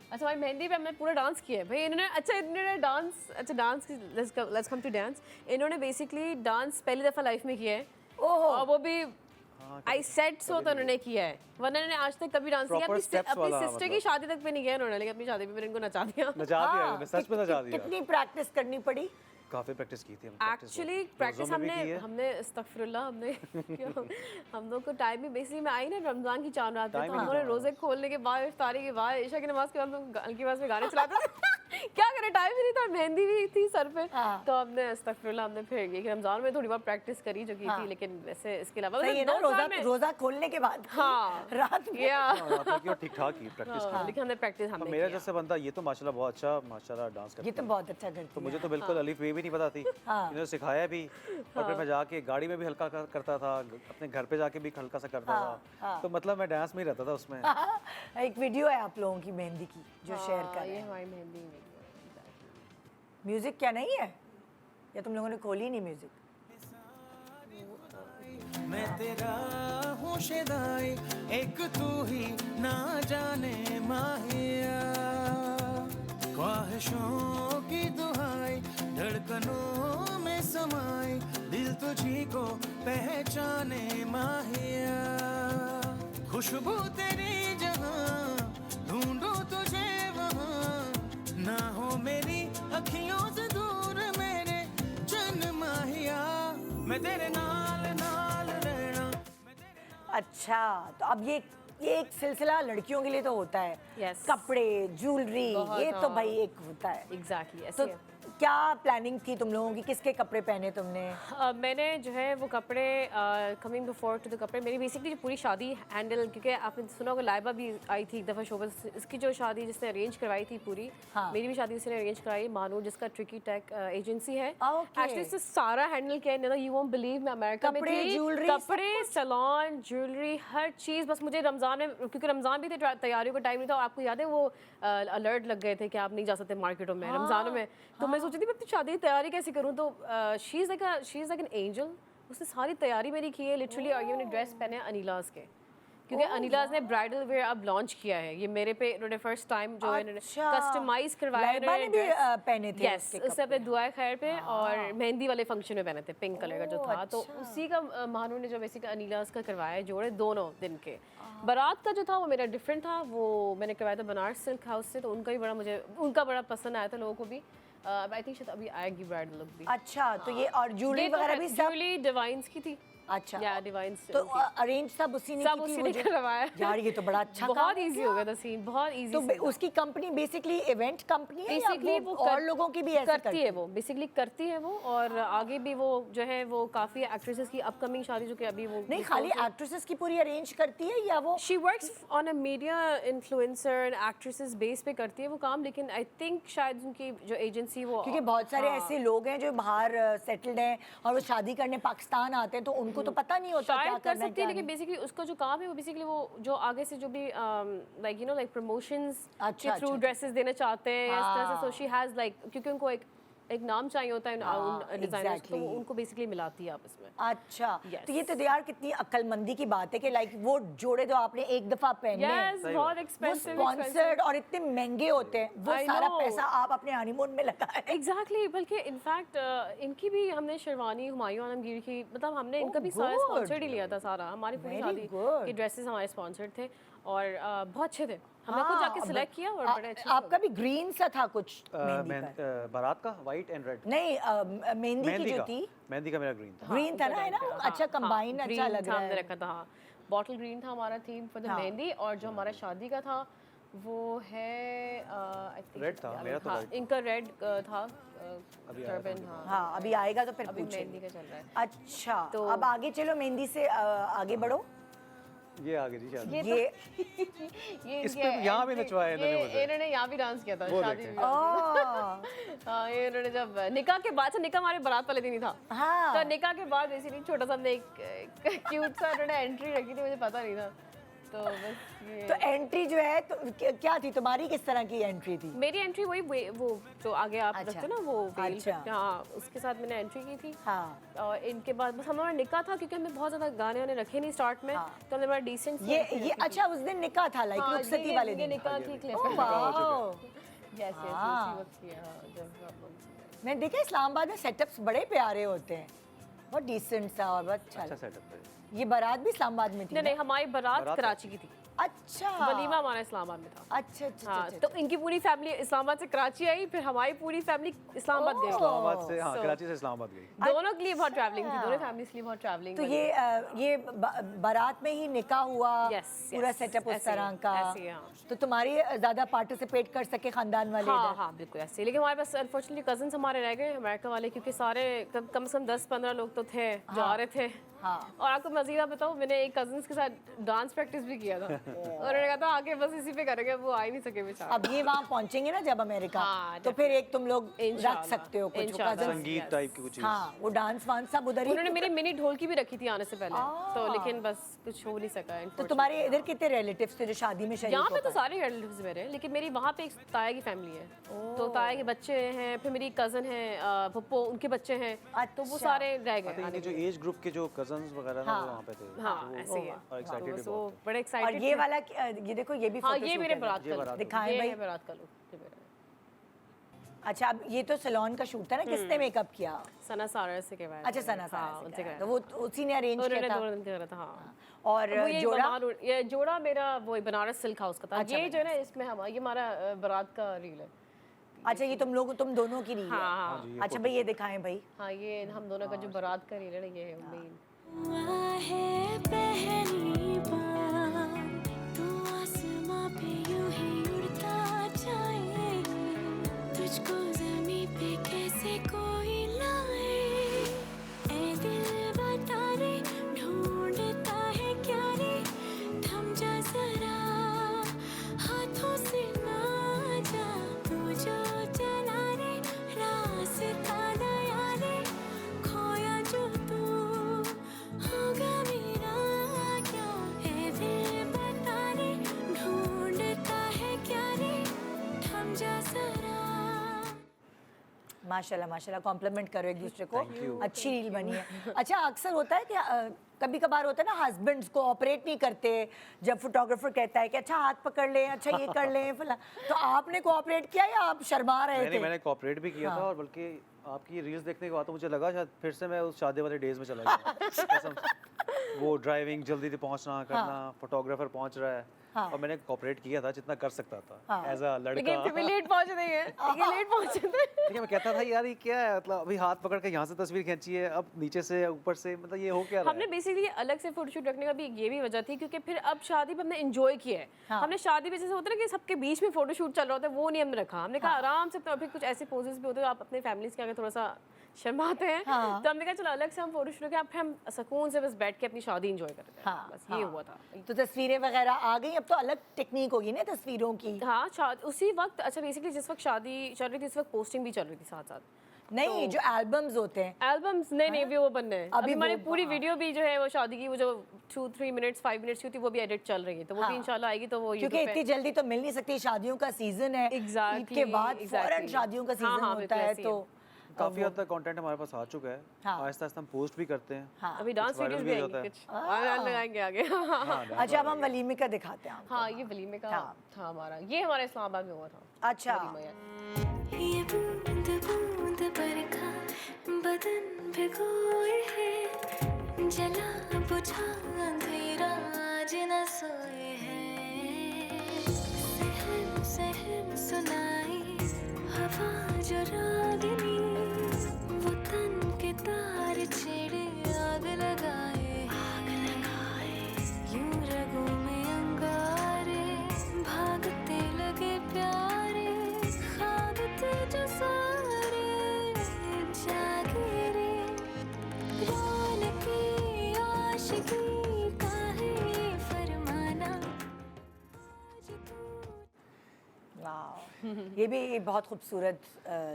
अच्छा हमारी मेहंदी पे हमने पूरा डांस किया है भाई इन्होंने dance let's come to dance. इन्होंने बेसिकली डांस पहली दफ़ा लाइफ में किया है ओहो, और वो भी आई सेट सो तो उन्होंने किया है, वरना इन्होंने आज तक कभी डांस नहीं किया। Proper steps अपनी वाला सिस्टर की मतलब। शादी तक पे नहीं किया इन्होंने, लेकिन अपनी शादी पे मैंने इनको नचा दिया। नचा दिया हाँ, इन्होंने, सच में नचा दिया। कितनी प्रैक्टिस करनी पड़ी? काफी प्रैक्टिस की थी हमने। एक्चुअली प्रैक्टिस हमने अस्तगफिरुल्लाह हम लोग को टाइम भी बेसिकली में आई ना रमजान की 4 रात Time तो ही नहीं हमारे था। रोजे खोलने के बाद इफ्तारी के बाद ईशा की नमाज के बाद हम हल्की आवाज में गाने चलाते थे। क्या करें टाइम ही नहीं था, मेहंदी भी थी सर पे हाँ। तो हमने अस्तगफिरुल्लाह हमने फिर ये कि रमजान में थोड़ी बहुत प्रैक्टिस करी जो की हाँ। थी, लेकिन वैसे इसके अलावा सही है ना, 2 साल में रोजा खोलने के बाद हाँ रात में। या ठीक ठाक की प्रैक्टिस की। लेकिन हमने प्रैक्टिस हमने मेरा किया। जैसे बंदा ये तो माशाल्लाह बहुत अच्छा माशाल्लाह डांस करता ये तो है। बहुत अच्छा करती तो है। मुझे तो बिल्कुल अलिफ बे भी नहीं पता थी, हाँ। इन्होंने सिखाया भी, और फिर मैं जाके गाड़ी में भी हल्का करता था, अपने घर पे जाके भी हल्का सा करता हाँ, था। हाँ। तो मतलब मैं डांस में ही रहता था उसमें। एक वीडियो है आप लोगों की मेहंदी की जो शेयर कर रहे ये हैं। हमारी मेहंदी में म्यूजिक क्या नहीं है, या तुम लोगों ने खोली नहीं म्यूजिक? मैं तेरा हूँ शिदाई, एक तू ही ना जाने माहिया, ख्वाहिशों की दुहाई धड़कनों में समाई, दिल तुझी को पहचाने माहिया, खुशबू तेरी जहाँ ढूंढूं तुझे वहाँ, ना हो मेरी अखियों से दूर मेरे जन माहिया, मैं तेरे नाल नाल रहना। अच्छा, तो अब ये एक सिलसिला लड़कियों के लिए तो होता है। Yes. कपड़े, ज्वेलरी, बहुत, ये तो हाँ। भाई एक होता है। एग्जैक्टली तो ऐसे है। क्या प्लानिंग थी तुम लोगों की, किसके कपड़े पहने तुमने? मैंने जो है वो कपड़े कमिंग बिफोर टू द कपड़े मेरी बेसिकली जो पूरी शादी हैंडल, क्योंकि आपने सुना होगा लाइबा भी आई थी एक दफ़ा शो पर, इसकी जो शादी जिसने अरेंज करवाई थी पूरी, हाँ। मेरी भी शादी उसने अरेंज कराई, मानू जिसका ट्रिकी टेक एजेंसी है। Okay. एक्चुअली इससे सारा हैंडल किया है, यू वोंट बिलीव मैं अमेरिका में कपड़े, थी, jewelry, सब कपड़े, सैलून, ज्वेलरी, हर चीज़। बस मुझे रमज़ान में, क्योंकि रमज़ान भी थे, तैयारियों का टाइम नहीं था, और आपको याद है वो अलर्ट लग गए थे कि आप नहीं जा सकते मार्केटों में रमज़ान में, तो मैं सोची थी मैं अपनी शादी की तैयारी कैसे करूँ, तो she is like an angel, उसने सारी तैयारी मेरी की है लिटरली, और ये मैंने ड्रेस पहने अनिलाज के, क्योंकि अनिलाज ने ब्राइडल वेयर अब लॉन्च किया है, ये मेरे पे उन्होंने फर्स्ट टाइम जो इन्होंने अच्छा। कस्टमाइज करवाया लाइबा ने भी पहने थे यस उसके उससे अपने दुआ खैर पे और मेहंदी वाले फंक्शन में पहने थे, पिंक कलर का जो था, तो अच्छा। उसी का महानू ने जो बेसिकली अनिलाज का करवाया जोड़े दोनों दिन के। बारात का जो था वो मेरा डिफरेंट था, वो मैंने करवाया था बनारस सिल्क हाउस से, तो उनका बड़ा पसंद आया था लोगों को भी। आई थिंक शायद अभी आएगी ब्राइडल लुक भी। अच्छा, तो ये और ज्वेलरी वगैरह भी सब ज्वेलरी डिवाइन्स की थी, अच्छा या डिवाइन तो अरेंज सब उसी ने सब की थी उसी वो ने जो- करवाया। यार ये तो बड़ा अच्छा बहुत काम इजी हो गया था सीन, बहुत इजी। तो उसकी कंपनी बेसिकली इवेंट कंपनी है या बेसिकली वो और लोगों की भी ऐसे करती है, वो बेसिकली करती है वो, और आगे भी वो जो है वो काफ़ी एक्ट्रेसेस की अपकमिंग शादी जो कि अभी वो नहीं खाली एक्ट्रेसेस की पूरी अरेंज करती है या वो she works on a media influencer actresses base पे करती है वो काम, लेकिन आई थिंक शायद उनकी जो एजेंसी वो क्योंकि बहुत सारे ऐसे लोग हैं जो बाहर सेटल्ड हैं और वो शादी करने पाकिस्तान आते हैं तो उनको तो पता नहीं होता क्या शायद कर करना है सकती क्या है, लेकिन नहीं। बेसिकली उसका जो काम है वो बेसिकली वो जो आगे से जो भी like you know like promotions अच्छा, के थ्रू अच्छा। ड्रेसेस देना चाहते हैं या इस तरह से, हाँ। सो शी हैज लाइक, क्योंकि उनको एक नाम चाहिए होता है उन डिजाइनर्स को, exactly. वो उनको बेसिकली मिलाती है आपस में। अच्छा Yes. तो ये तो यार कितनी अक्लमंदी की बात है कि लाइक वो जोड़े जो आपने एक दफा पहने हैं, यस, बहुत वो एक्सपेंसिव स्पॉन्सर्ड और इतने महंगे होते हैं वो I सारा know. पैसा आप अपने हनीमून में लगाए। एग्जैक्टली बल्कि इनफैक्ट इनकी भी हमने शेरवानी हुमायूं आलमगीर की, मतलब हमने इनका भी सारा good. स्पॉन्सर्ड ही लिया था सारा, हमारी पूरी Very शादी good. के ड्रेसेस हमारे स्पॉन्सर्ड थे और बहुत अच्छे थे, हमने खुद जाके सिलेक्ट किया और बड़े अच्छे से आपका भी ग्रीन सा था कुछ मेहंदी पर। बारात का वाइट एंड रेड, नहीं मेहंदी की जो थी मेहंदी का मेरा ग्रीन था। ग्रीन था ना, है ना, अच्छा कंबाइन अच्छा green लग था, रहा हमने है। रखा था, हाँ बॉटल ग्रीन था हमारा थीम फॉर द हाँ। मेहंदी, और जो हमारा शादी का था वो है आई थिंक Red था, मेरा तो red। इनका रेड था अभी आया था टर्बन, मुझे। हाँ हाँ अभी आएगा तो फिर अभी पूछेंगे। मेहंदी का चल रहा है। अच्छा तो तो- अब आगे चलो, मेहंदी से आगे बढ़ो। ये आगे जी शादी। ये ये इस इनके पे यहाँ भी entry- नचवाया इन्होंने ये मुझे। इन्होंने यहाँ भी डांस किया था वो शादी देखें। में। ओह, हाँ ये इन्होंने जब निकाह के बाद से, निकाह हमारे बारात वाले दिन ही था, हाँ तो निकाह के बाद बेसिकली छोटा सा हमने एक क्यूट सा इन्होंने एंट्री रखी थी, मुझे पता नहीं था, तो बस ये तो एंट्री जो है तो क्या थी तुम्हारी, किस तरह की एंट्री थी? मेरी एंट्री वही वो जो आगे आप अच्छा। रखते हो ना वो वेल अच्छा। हाँ उसके साथ मैंने एंट्री की थी। हाँ और इनके बाद बस हमारा निकाह था, क्योंकि हमने बहुत ज्यादा गाने वाने रखे नहीं स्टार्ट में, हाँ। तो हमने बड़ा डिसेंट ये अच्छा उस दिन निकाह था, लाइक रुखसती वाले दिन। निकाह थी क्लिप ओह, वाओ। यस यस हाँ। उसी वक्त किया, हाँ, जब मैंने देखा इस्लामाबाद में सेटअप्स बड़े प्यारे होते हैं, बहुत डिसेंट सा और बहुत अच्छा अच्छा लगता सेटअप है। है। ये बारात भी इस्लामाबाद में थी नहीं ना? नहीं हमारी बारात बारात कराची की थी, अच्छा वलीमा हमारा इस्लामाबाद में था। अच्छा अच्छा हाँ अच्छा, तो इनकी पूरी फैमिली इस्लामाबाद से कराची आई, फिर हमारी पूरी फैमिली इस्लामाबाद गई, इस्लामाबाद से, हाँ So- कराची से इस्लामाबाद गई। दोनों के लिए बहुत ट्रैवलिंग थी, दोनों फैमिलीज के लिए बहुत ट्रैवलिंग। तो ये बारात में ही निकाह हुआ, Yes, पूरा yes, सेटअप उस ऐसे ही, तरह का। ऐसे ही, हाँ। तो तुम्हारी ज्यादा पार्टिसिपेट कर सके खानदान वाले हाँ इधर? हाँ बिल्कुल ऐसे ही, लेकिन हमारे पास अनफॉर्चुनेटली कजन्स हमारे रह गए अमेरिका वाले, क्योंकि सारे कम से कम 10-15 लोग तो थे जो आ रहे थे। हाँ। और आपको मज़ीदा बताऊँ, मैंने एक कजन्स के साथ डांस प्रैक्टिस भी किया था, और उन्होंने कहा था आगे बस इसी पे करेंगे, वो आ ही नहीं सके बेचारे। अब ये वहाँ पहुंचेंगे ना जब अमेरिका, हाँ, तो फिर एक तुम लोग रख इंशाल्लाह, सकते हो कुछ इंशाल्लाह। cousins। संगीत Yes. टाइप की कुछ चीज। हाँ वो डांस वांस सब उधर ही। उन्होंने मेरी मिनी ढोलकी भी रखी थी आने से पहले, तो लेकिन बस कुछ हो नहीं सका। तो unfortunately। तुम्हारे इधर कितने रिलेटिव्स थे जो शादी में शरीक यहाँ पे हो तो पाए? सारे रिलेटिव्स मेरे हैं, लेकिन मेरी वहाँ पे एक ताया की फैमिली है, तो ताया के बच्चे हैं, फिर मेरी कज़न है पप्पो, उनके बच्चे हैं, तो वो अच्छा। सारे रह I गए think आने ये जो के। एज ग्रुप के जो कजन्स वगैरह ना वो वहाँ पे थे। हाँ तो वो- ऐसे ही है, और excited भी तो वो बहुत थे। बड़े और एक्साइटेड। ये वाला ये देखो ये भी हाँ photo ये shoot मेरे है। बारात ये का बारात look, दिखाएं ये भाई। है बारात का लुक, ये मेरा है। अच्छा अब ये तो सैलून का शूट था ना, किसने मेकअप किया? सना सारा से के बाद। अच्छा सना हाँ, सारा उनसे से कराया तो वो उसी ने अरेंज उन्होंने किया था। 2 दिन करा था, हाँ। और वो ये जोड़ा ये जोड़ा मेरा वो बनारस सिल्क हाउस का था। अच्छा, ये जो है ना इसमें हम ये हमारा बारात का रील है। अच्छा ये तुम दोनों की रही है। हाँ हाँ जी, ये अच्छा भाई ये दिखाएं भाई। हाँ ये हम दोनों का जो बारात का रील है ना, ये है मेन। हुआ है पहली बार तू आसमां पे यूं ही उड़ता जाए, तुझको ज़मीं पे कैसे कोई लाए, ऐ दिल बता रे ढूंढता है क्या रे, थम जा जरा हाथों से ना जा, तू जो चला रे रास्ता नया रे, खोया जो तू होगा मेरा क्या, है दिल बता रे ढूंढता है क्या रे, थम जा जरा। माशाल्लाह माशाल्लाह, कॉम्प्लीमेंट करो एक दूसरे को। Thank you. अच्छी रील बनी है। अच्छा अक्सर होता है कि कभी कभार होता है ना हस्बैंड्स कोऑपरेट नहीं करते जब फोटोग्राफर कहता है कि अच्छा हाथ पकड़ लें, अच्छा ये कर लें फला, तो आपने कोऑपरेट किया या आप शर्मा रहे थे? मैंने कोऑपरेट भी किया था, और बल्कि आपकी रील्स देखने के बाद तो मुझे लगा शायद फिर से मैं उस शादी वाले डेज में चला गया। कसम से। वो ड्राइविंग जल्दी से पहुंचना करना, फोटोग्राफर पहुंच रहा है, हाँ। और मैंने कोऑपरेट किया था जितना कर सकता था हाँ। एज अ लेकिन लड़का। फिर भी लेट पहुंच रही है, ये लेट पहुंचे थे। लेकिन मैं कहता था यार ये क्या है, मतलब अभी हाथ पकड़ के यहाँ से तस्वीर खींची है, अब नीचे से ऊपर से, मतलब ये हो क्या रहा हमने है? बेसिकली अलग से फोटोशूट रखने का भी ये भी वजह थी, क्योंकि फिर अब शादी पे हमने एंजॉय किया है। हाँ। हमने शादी पे जैसे होता है ना कि सबके बीच में फोटोशूट चल रहा होता है, वो नहीं हमने रखा। हमने कहा आराम से, तो फिर कुछ ऐसे पोजेस भी होते हैं आप अपने फैमिलीज के आगे थोड़ा सा शर्माते हैं, हाँ। तो हमने कहा चलो अलग से हम फोटोशूट रखें, अब हम सुकून से बस बैठ के अपनी शादी एंजॉय करते हैं। हाँ, बस ये हाँ। हुआ था। तो तस्वीरें वगैरह आ गई, अब तो अलग टेक्निक होगी ना तस्वीरों की। हाँ, उसी वक्त, अच्छा बेसिकली जिस वक्त शादी चल रही थी उस वक्त पोस्टिंग भी चल रही थी साथ साथ। नहीं, जो एल्बम्स होते हैं एल्बम्स नहीं भी वो बनने हैं। अभी अभी हमारी वो- पूरी हाँ। वीडियो भी जो है वो शादी की, वो जो 2-3 मिनट्स 5 मिनट्स की थी, वो भी एडिट चल रही है, तो वो हाँ। भी इंशाल्लाह आएगी, तो वो क्योंकि YouTube पे इतनी जल्दी तो मिल नहीं सकती, शादियों का सीजन है। Exactly, ईद के बाद फौरन exactly. शादियों का हाँ, सीजन हाँ, होता बिल्कुल है, ऐसे ही तो है। काफी हद तक कंटेंट हमारे पास आ चुका है, हाँ। आहिस्ता आहिस्ता हम पोस्ट भी करते हैं। हाँ। अभी डांस viral वीडियोस भी भी होता आएंगे है। कुछ, लगाएंगे आगे। हाँ, अच्छा, अब हम वलीमे का दिखाते हैं आपको। हाँ, ये वलीमे का हाँ। था हमारा, ये हमारे इस्लामाबाद में हुआ था। अच्छा, वलीमा यार। ये बूंद बूंद बरखा बदन भिगोए है, जला बुझा अंधेरा आज न सोए है। सहम सहम सुनाई हवा जो रागिनी, वो तन के तार छेड़े आग लगाए। यूं रगों में अंगारे भागते लगे प्यारे, ख्वाब थे जो सारे जागे रे। रौनकी आशिकी का है ये फरमाना, आज तू वाह, ये भी बहुत खूबसूरत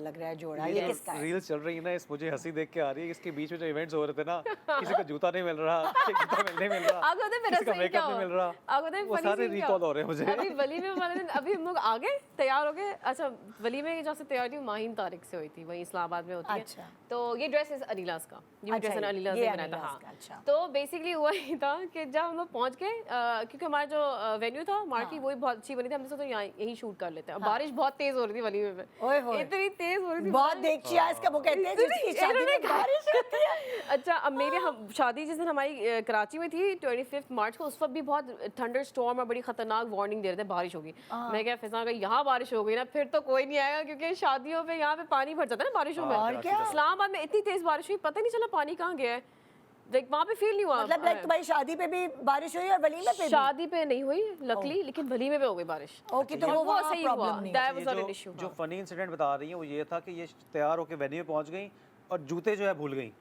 लग रहा है जोड़ा। ये किसका है? रील्स चल रही है ना, इस मुझे हंसी देख के आ रही है, इसके बीच में जो इवेंट्स हो रहे थे ना, किसी को जूता नहीं मिल रहा, किसी को जूता नहीं मिल रहा, आपको पता है मेरा किसी का सही मेकअप क्या नहीं हुआ? मिल रहा, आपको पता है वो funny सारे scene क्या रिकॉल हुआ? हो रहे हैं मुझे। अभी वलीमे वाले दिन अभी हम लोग आ गए, तैयार हो गए। अच्छा, वलीमे की जहाँ से तैयारी हुई माहीन तारिक से हुई थी, वही इस्लामाबाद में होती है। अच्छा। तो ये ड्रेस इज अनीलास का, ये अच्छा, ड्रेस अनीलास ये ने बनाया था। अनीलास हाँ, का, अच्छा। तो बेसिकली हुआ ही था कि जब हम लोग पहुंच गए, क्योंकि हमारा जो वेन्यू था मार्की, हाँ। वो भी बहुत अच्छी बनी थी, हमने सोचा यहीं शूट कर लेते हैं। अब बारिश बहुत तेज हो रही थी वलीमे में, ओए होए। इतनी तेज हो रही थी, बहुत देखिए इसका, वो कहते हैं जिसकी शादी में बारिश होती है। अच्छा, अब मेरे हम शादी जिस दिन हमारी कराची में थी 25 मार्च को, उस वक्त भी बहुत थंडर स्टॉर्म और बड़ी खतरनाक वार्निंग दे रहे थे बारिश होगी। मैं क्या फिजा अगर यहाँ बारिश हो गई ना फिर तो कोई नहीं आएगा, क्योंकि शादियों पे यहाँ पे पानी भर जाता है ना बारिशों में। और क्या? इस्लामाबाद में इतनी तेज बारिश हुई, पता ही नहीं चला पानी कहाँ गया है, लाइक वहाँ पे फील नहीं हुआ। मतलब लाइक तुम्हारी शादी पे भी बारिश हुई और वलीमे पे भी? शादी पे नहीं हुई लकली, लेकिन वलीमे पे हो गई बारिश। ओके, तो और वो वो वहाँ सही हुआ, प्रॉब्लम नहीं। that ये was not an जो issue, जो हाँ। फनी इंसिडेंट बता रही हैं वो ये था कि ये तैयार होके वेन्यू पहुंच गई और जूते जो है भूल गई।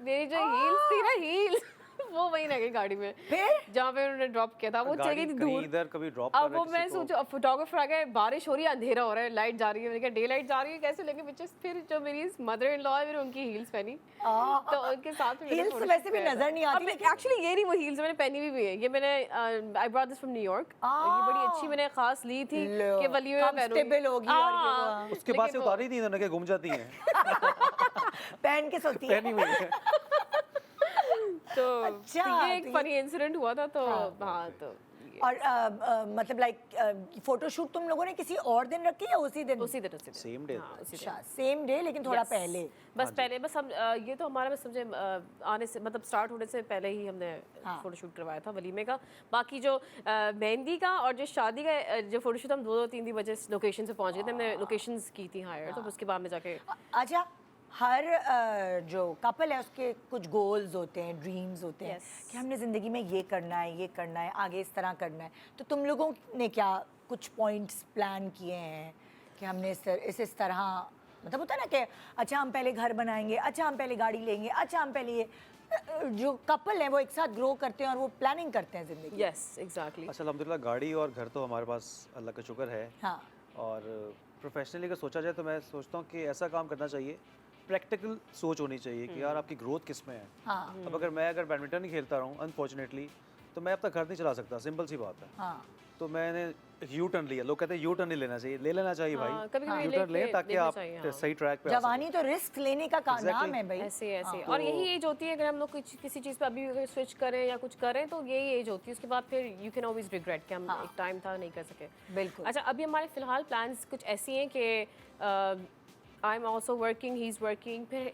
मेरी जो हील्स थी ना, हील्स वो वहीं रह गई गाड़ी में, फिर? जहाँ पे उन्होंने ड्रॉप किया था, वो चली गाड़ी गई थी कहीं दूर। इधर कभी ड्रॉप कर अब रहा वो है मैं किसी को। सोचो, अब फोटोग्राफर आ गए, बारिश हो रही है, अंधेरा हो रहा है, लाइट जा रही है, मैंने कहा डे लाइट जा रही है कैसे लेंगे पिक्चर्स। फिर जो मेरी मदर इन लॉ है, फिर उनकी हील्स पहनी, तो उनके साथ में मैंने Heels photo वैसे shoot भी किया नजर था। नहीं आती, अब लेकिन- एक्चुअली ये नहीं वो हील्स मैंने पहनी भी है, ये मैंने I brought this from New York, ये बड़ी अच्छी मैंने खास ली थी लो, कि वलीमे में पहनूंगी। comfortable होगी और ये वो। हाँ, उसके बाद से लेकिन वो- उतारी थी इन्होंने कि घूम जाती हैं। पहन के सोती है। पहनी हुई है। तो अच्छा, ये एक तो ये- फनी इंसिडेंट हुआ था, तो हाँ तो ये- और मतलब लाइक फोटोशूट तुम लोगों ने किसी और दिन रखी या उसी दिन? उसी तरह से Same day। हाँ, उसी अच्छा, सेम डे लेकिन थोड़ा Yes. पहले। बस पहले बस हम ये तो हमारा बस समझे आने से मतलब स्टार्ट होने से पहले ही हमने हाँ। फोटोशूट करवाया था वलीमे का। बाकी जो मेहंदी का और जो शादी का जो फोटोशूट हम 2-3 बजे लोकेशन से पहुंच गए थे, हमने लोकेशंस की थी हायर, तो उसके बाद में जाके अच्छा, हर जो कपल है उसके कुछ गोल्स होते हैं, ड्रीम्स होते हैं Yes. कि हमने ज़िंदगी में ये करना है, ये करना है, आगे इस तरह करना है। तो तुम लोगों ने क्या कुछ पॉइंट्स प्लान किए हैं कि हमने इस तरह, मतलब होता है ना कि अच्छा हम पहले घर बनाएंगे, अच्छा हम पहले गाड़ी लेंगे, अच्छा हम पहले ये जो कपल है वो एक साथ ग्रो करते हैं और वो प्लानिंग करते हैं ज़िंदगी। Yes exactly. अच्छा, अल्हम्दुलिल्लाह गाड़ी और घर तो हमारे पास अल्लाह का शुक्र है। हाँ, और प्रोफेशनली अगर सोचा जाए तो मैं सोचता हूँ कि ऐसा काम करना चाहिए, प्रैक्टिकल सोच होनी चाहिए कि यार आपकी ग्रोथ किस में है। हाँ, अब अगर मैं बैडमिंटन ही खेलता रहूँ अनफॉर्चुनेटली, तो मैं अपना घर नहीं चला सकता, सिंपल सी बात है। हाँ, तो मैंने एक यू टर्न लिया। लोग कहते हैं यू टर्न नहीं लेना चाहिए, ले लेना चाहिए हाँ, भाई। कभी-कभी यू टर्न लेके लें ताकि देखना आप चाहिए, हाँ। सही ट्रैक पे आ सकें। जवानी तो रिस्क लेने का Exactly. नाम है भाई। ऐसे ऐसे और यही एज होती है, अगर हम लोग किसी चीज़ पे अभी अगर स्विच करें या कुछ करें तो यही एज होती है, उसके बाद फिर यू कैन ऑलवेज रिग्रेट कि हम एक टाइम था नहीं कर सके। बिल्कुल। अच्छा, अभी हमारे फिलहाल प्लान्स कुछ ऐसी हैं कि I am also working, he is working, फिर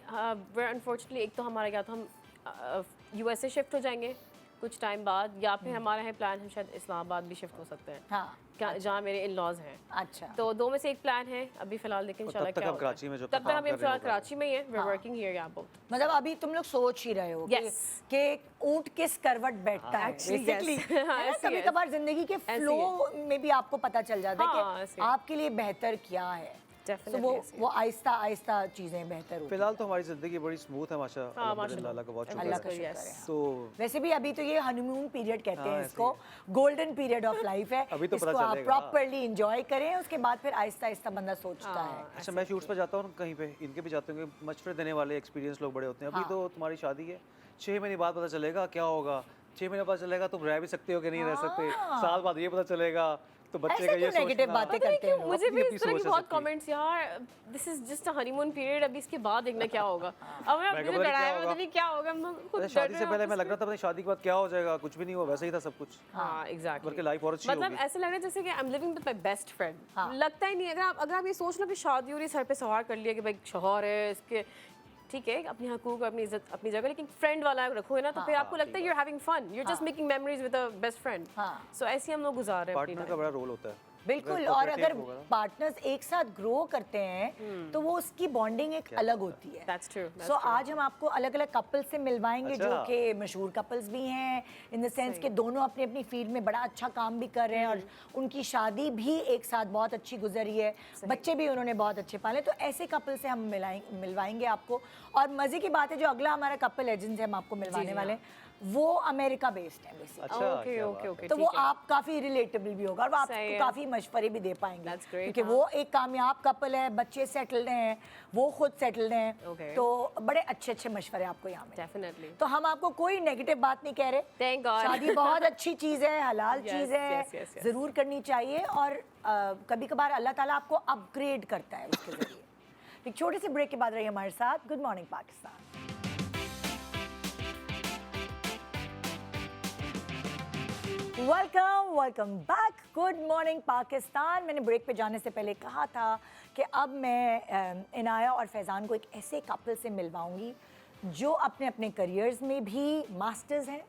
वेर अनफॉर्चुनेटली एक तो हमारा क्या था, हम USA शिफ्ट हो जाएंगे कुछ टाइम बाद, या फिर हमारा है प्लान हम शायद इस्लामाबाद भी शिफ्ट हो सकते हैं, हाँ जहाँ मेरे इन लॉज हैं। अच्छा तो दो में से एक प्लान है अभी फिलहाल, लेकिन और इंशाल्लाह तब तक क्या हम होता है। कराची में जब तब तक तक काम हम कर रहे फिलहाल हैं, कराची में ही है, वी आर वर्किंग हियर या बोथ। मतलब अभी तुम लोग सोच ही रहे हो Yes. कि ऊंट किस करवट बैठता है Actually, बेसिकली yes. हाँ, ऐसे ही कभी है। कभार जिंदगी के ऐसे ही फ्लो में भी आपको पता चल जाता है हाँ, ऐसे कि ही। आपके लिए बेहतर क्या है। Definitely, तो ऐसे ही। वो आहिस्ता आहिस्ता चीजें बेहतर होती फिलहाल तो हमारी ज़िंदगी बड़ी स्मूथ है माशाल्लाह, हाँ, अल्हम्दुलिल्लाह, अल्लाह का बहुत है। शुक्र अल्लाह है। का शुक्र Yes. है। तो वैसे भी अभी तो ये हनीमून पीरियड कहते हैं हाँ, इसको, गोल्डन पीरियड ऑफ लाइफ है। अभी तो पता इसको आप चलेगा। प्रॉपर्ली एंजॉय करें, उसके बाद फिर आहिस्ता आहिस्ता बंदा सोचता है। अच्छा, मैं शूट्स पे जाता हूँ कहीं पे, इनके भी जाते होंगे, मशवरे देने वाले एक्सपीरियंस लोग बड़े होते हैं। अभी हाँ। तो तुम्हारी शादी है, 6 महीने बाद पता चलेगा क्या होगा, 6 महीने बाद चलेगा तुम रह भी सकते हो कि नहीं रह सकते, साल बाद ये पता चलेगा, तो बच्चे ऐसे का ये क्यों नेगेटिव सोचना। बातें करते हैं लोग? मुझे भी अपनी इस तरह सोच की है बहुत सबकी। कमेंट्स, यार this is just a honeymoon period, अभी इसके बाद देखना क्या होगा। अब मैं अपनी खबर नहीं क्या लड़ाई में होगा। नहीं क्या होगा, हम लोग खुद अरे डर शादी रहे से हैं पहले आपस मैं लग में। रहा था पता नहीं शादी के बाद क्या हो जाएगा, कुछ भी नहीं हुआ, वैसे ही था सब कुछ, हाँ एग्जैक्टली, बल्कि लाइफ और अच्छी मतलब होगी। ऐसे लग रहा है जैसे कि I M living with my best friend. हाँ। लगता ही नहीं, अगर आप ये सोच लो कि शादी हो रही, सर पे सवार कर लिया कि भाई शौहर है इसके, ठीक है अपनी हकूक अपनी इज्जत अपनी जगह, लेकिन फ्रेंड वाला रखो है ना, तो फिर आपको लगता है you are having fun, you are just making memories with a best friend. हाँ। सो ऐसे हम लोग गुजार रहे हैं अपनी पार्टनर का बड़ा रोल होता है। बिल्कुल, और अगर पार्टनर्स एक साथ ग्रो करते हैं तो वो उसकी बॉन्डिंग एक अलग होती है। That's true, that's सो आज हम आपको अलग अलग कपल्स से मिलवाएंगे जो अच्छा। कि मशहूर कपल्स भी हैं, इन द सेंस कि दोनों अपनी अपनी फील्ड में बड़ा अच्छा काम भी कर रहे हैं और उनकी शादी भी एक साथ बहुत अच्छी गुजरी है, बच्चे भी उन्होंने बहुत अच्छे पाले। तो ऐसे कपल से हम मिलवाएंगे आपको। और मज़े की बात है, जो अगला हमारा कपल है जिनसे हम आपको मिलवाने वाले हैं वो अमेरिका बेस्ड है बेसिकली। अच्छा, ओके क्या ओके बात ओके, तो वो आप काफी रिलेटेबल भी होगा और वो सही आपको है। काफी मशवरे भी दे पाएंगे। That's great, क्योंकि वो एक कामयाब कपल है, बच्चे सेटल्ड हैं, वो खुद सेटल्ड हैं, Okay. तो बड़े अच्छे अच्छे मशवरे आपको यहाँ मिलेंगे। डेफिनेटली। तो हम आपको कोई नेगेटिव बात नहीं कह रहे। Thank God. शादी बहुत अच्छी चीज़ है, हलाल Yes, चीज़ है, yes, yes, yes. ज़रूर करनी चाहिए। और कभी कभार अल्लाह ताला आपको अपग्रेड करता है उसके जरिए। एक छोटे से ब्रेक के बाद रहिए हमारे साथ। Good morning Pakistan. Welcome back. Good morning Pakistan. मैंने ब्रेक पे जाने से पहले कहा था कि अब मैं इनाया और फैज़ान को एक ऐसे कपल से मिलवाऊंगी जो अपने अपने करियर्स में भी मास्टर्स हैं,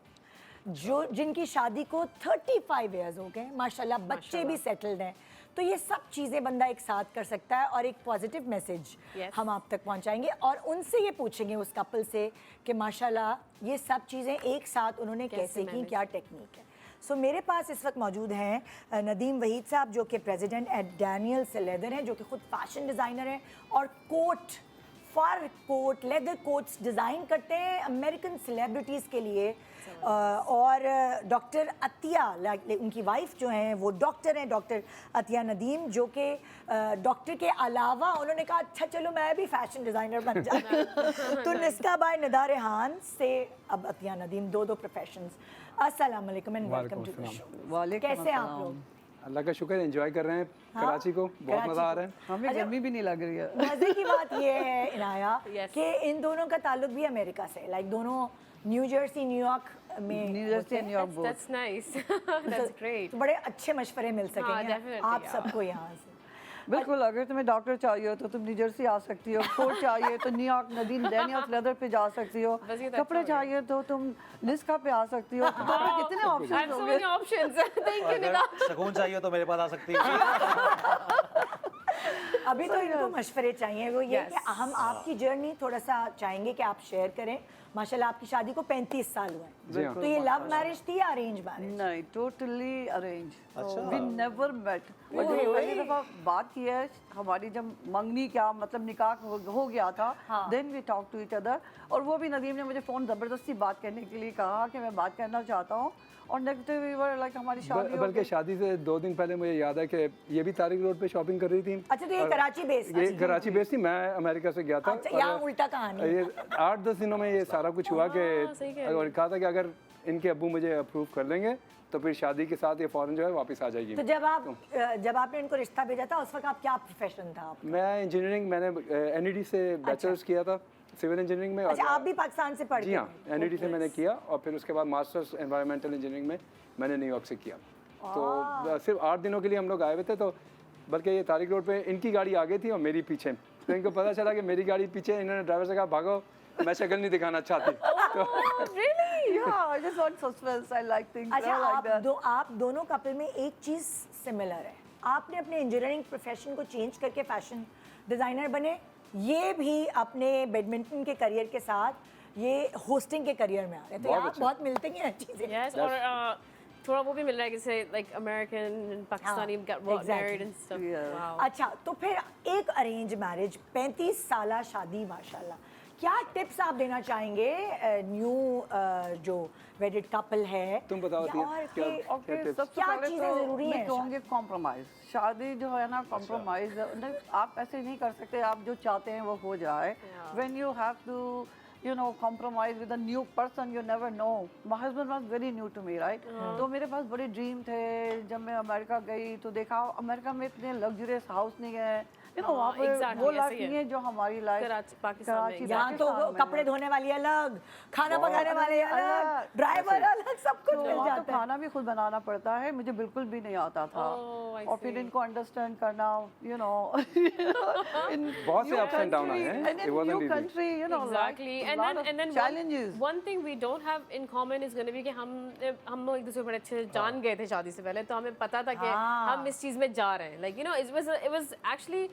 जो जिनकी शादी को 35 इयर्स हो गए, माशाल्लाह बच्चे भी सेटल्ड हैं। तो ये सब चीज़ें बंदा एक साथ कर सकता है और एक पॉजिटिव मैसेज Yes. हम आप तक पहुंचाएंगे और उनसे ये पूछेंगे उस कपल से कि माशाल्लाह ये सब चीज़ें एक साथ उन्होंने कैसे की, manage क्या टेक्निक है। सो मेरे पास इस वक्त मौजूद हैं नदीम वहीद साहब जो कि प्रेसिडेंट एट डैनियल्स लेदर हैं, जो कि खुद फैशन डिज़ाइनर हैं और fur coat leather coats design करते हैं अमेरिकन सेलिब्रिटीज़ के लिए। और डॉक्टर अतिया, उनकी वाइफ जो हैं वो डॉक्टर हैं, डॉक्टर अतिया नदीम, जो कि डॉक्टर के अलावा उन्होंने कहा अच्छा चलो मैं भी फैशन डिज़ाइनर बन जाती हूँ। तो निस्का बाय निदार खान से अब अतिया नदीम, दो प्रोफेशंस। अस्सलाम वालेकुम and welcome to the show. कैसे हैं आप लोग? अल्लाह का शुक्र, एंजॉय कर रहे हैं कराची को, बहुत कराची मज़ा आ को। रहा है। हमें अच्छा, गर्मी भी नहीं लग रही है। मजे की बात ये है इनाया Yes. कि इन दोनों का ताल्लुक भी अमेरिका से, लाइक दोनों न्यू जर्सी न्यूयॉर्क में न्यू जर्सी होते हैं। New York both. That's nice. That's great. तो बड़े अच्छे मशवरे मिल सकेंगे definitely, आप yeah. सबको यहाँ से। बिल्कुल, अगर तुम्हें डॉक्टर चाहिए हो तो तुम न्यू जर्सी आ सकती हो, कोट चाहिए तो न्यूयॉर्क नदीम डैनियल्स लेदर पे जा सकती हो, बस ये तो कपड़े अच्छा हो गया। चाहिए तो तुम निस्का पे आ सकती हो। तो तुम्हें कितने I have ऑप्शन so होंगे। many options. Thank you, Nida. अगर सुकून चाहिए तो मेरे पास आ सकती है। अभी तो इनको मशवरे चाहिए, वो ये Yes. कि हम आपकी जर्नी थोड़ा सा चाहेंगे कि आप शेयर करें। माशाल्लाह आपकी शादी को 35 साल हुए हैं, जी हाँ। तो ये लव मैरिज थी या अरेंज मैरिज? नहीं, टोटली अरेंज। अच्छा। We never met. और जब पहली दफा बात की है हमारी, जब मंगनी क्या मतलब निकाह हो गया था, हाँ। Then we talk to each other. और वो भी नदीम ने मुझे फ़ोन ज़बरदस्ती बात करने के लिए कहा कि मैं बात करना चाहता हूँ, और next day we were like हमारी शादी हो बल्कि गई। शादी से 2 दिन पहले मुझे याद है कि ये भी तारिक रोड पे शॉपिंग कर रही थी। अच्छा, तो ये कराची बेस्ड? ये कराची बेस्ड थी, मैं अमेरिका से गया था। अच्छा, यहाँ उल्टा कहानी है। ये 8-10 दिनों में ये सारा कुछ हुआ सही कह रही कि, और कहा था कि अगर इनके अब्बू मुझे अप्रूव कर लेंगे तो फिर शादी के साथ ये फ़ौरन जो है वापस आ जाएगी। तो जब आपने इनको रिश्ता भेजा था उस वक्त आप क्या प्रोफेशन था आपका? मैं इंजीनियरिंग, मैंने NED से बैचलर्स किया था सिविल इंजीनियरिंग में। अच्छा, आप भी पाकिस्तान से पढ़ जी के हाँ, NED से मैंने किया और फिर उसके बाद मास्टर्स एनवायरमेंटल इंजीनियरिंग में मैंने न्यूयॉर्क से किया। तो सिर्फ 8 दिनों के लिए हम लोग आए हुए थे। तो बल्कि ये तारिक रोड पे इनकी गाड़ी आगे थी और मेरी पीछे, तो इनको पता चला कि मेरी गाड़ी पीछे, इन्होंने ड्राइवर से कहा भागो, मैं शक्ल नहीं दिखाना चाहती। तो Yeah, I just want suspense. I like things अच्छा like that. आप दोनों कपल में एक चीज़ सिमिलर है, आपने अपने इंजीनियरिंग प्रोफेशन को चेंज करके फैशन डिज़ाइनर बने, ये भी अपने बैडमिंटन के करियर के साथ ये होस्टिंग के करियर में आ रहे हैं, तो बहुत यहाँ अच्छा। बहुत मिलते हैं चीज़ें। Yes, और थोड़ा वो भी मिल रहा है जैसे like American, Pakistani got exactly. married and stuff. Yeah. Wow. अच्छा, तो फिर एक अरेंज मैरिज, 35 साल शादी, माशाल्लाह, क्या टिप्स आप देना चाहेंगे न्यू जो वेडिड कपल है? तुम बताओ या दिया, और क्या- कि- ओके, tips? सबसे क्या पहले चीज़ें तो ज़रूरी हैं मैं कहूँगी कॉम्प्रोमाइज़। शादी जो है ना कॉम्प्रोमाइज़, आप ऐसे नहीं कर सकते आप जो चाहते हैं वो हो जाए। When you have to you know compromise with a new person, you never know. My husband was very new to me, right? तो मेरे पास बड़े ड्रीम थे। जब मैं अमेरिका गई तो देखा अमेरिका में इतने लग्जरियस हाउस नहीं है, वहाँ पे exactly, वो ऐसे लाइफ ही है। नहीं है जो हमारी लाइफ कराची, पाकिस्तान में, यहाँ तो कपड़े धोने वाली अलग, खाना पकाने वाले अलग, ड्राइवर अलग, सब कुछ मिल वहाँ तो जाता है। खाना भी खुद बनाना पड़ता है, मुझे बिल्कुल भी नहीं आता था। Oh, I और फिर see. इनको अंडरस्टैंड करना, you know, in बहुत से new ups and downs country, आए हैं। and It in wasn't new easy. country, you know, Exactly. like, And lot then of one, challenges. one thing we don't have in common is going to be कि हम लोग एक दूसरे को बड़े अच्छे से जान गए थे शादी से पहले, तो हमें पता था कि हम इस चीज़ में जा रहे हैं। Like you know, it was actually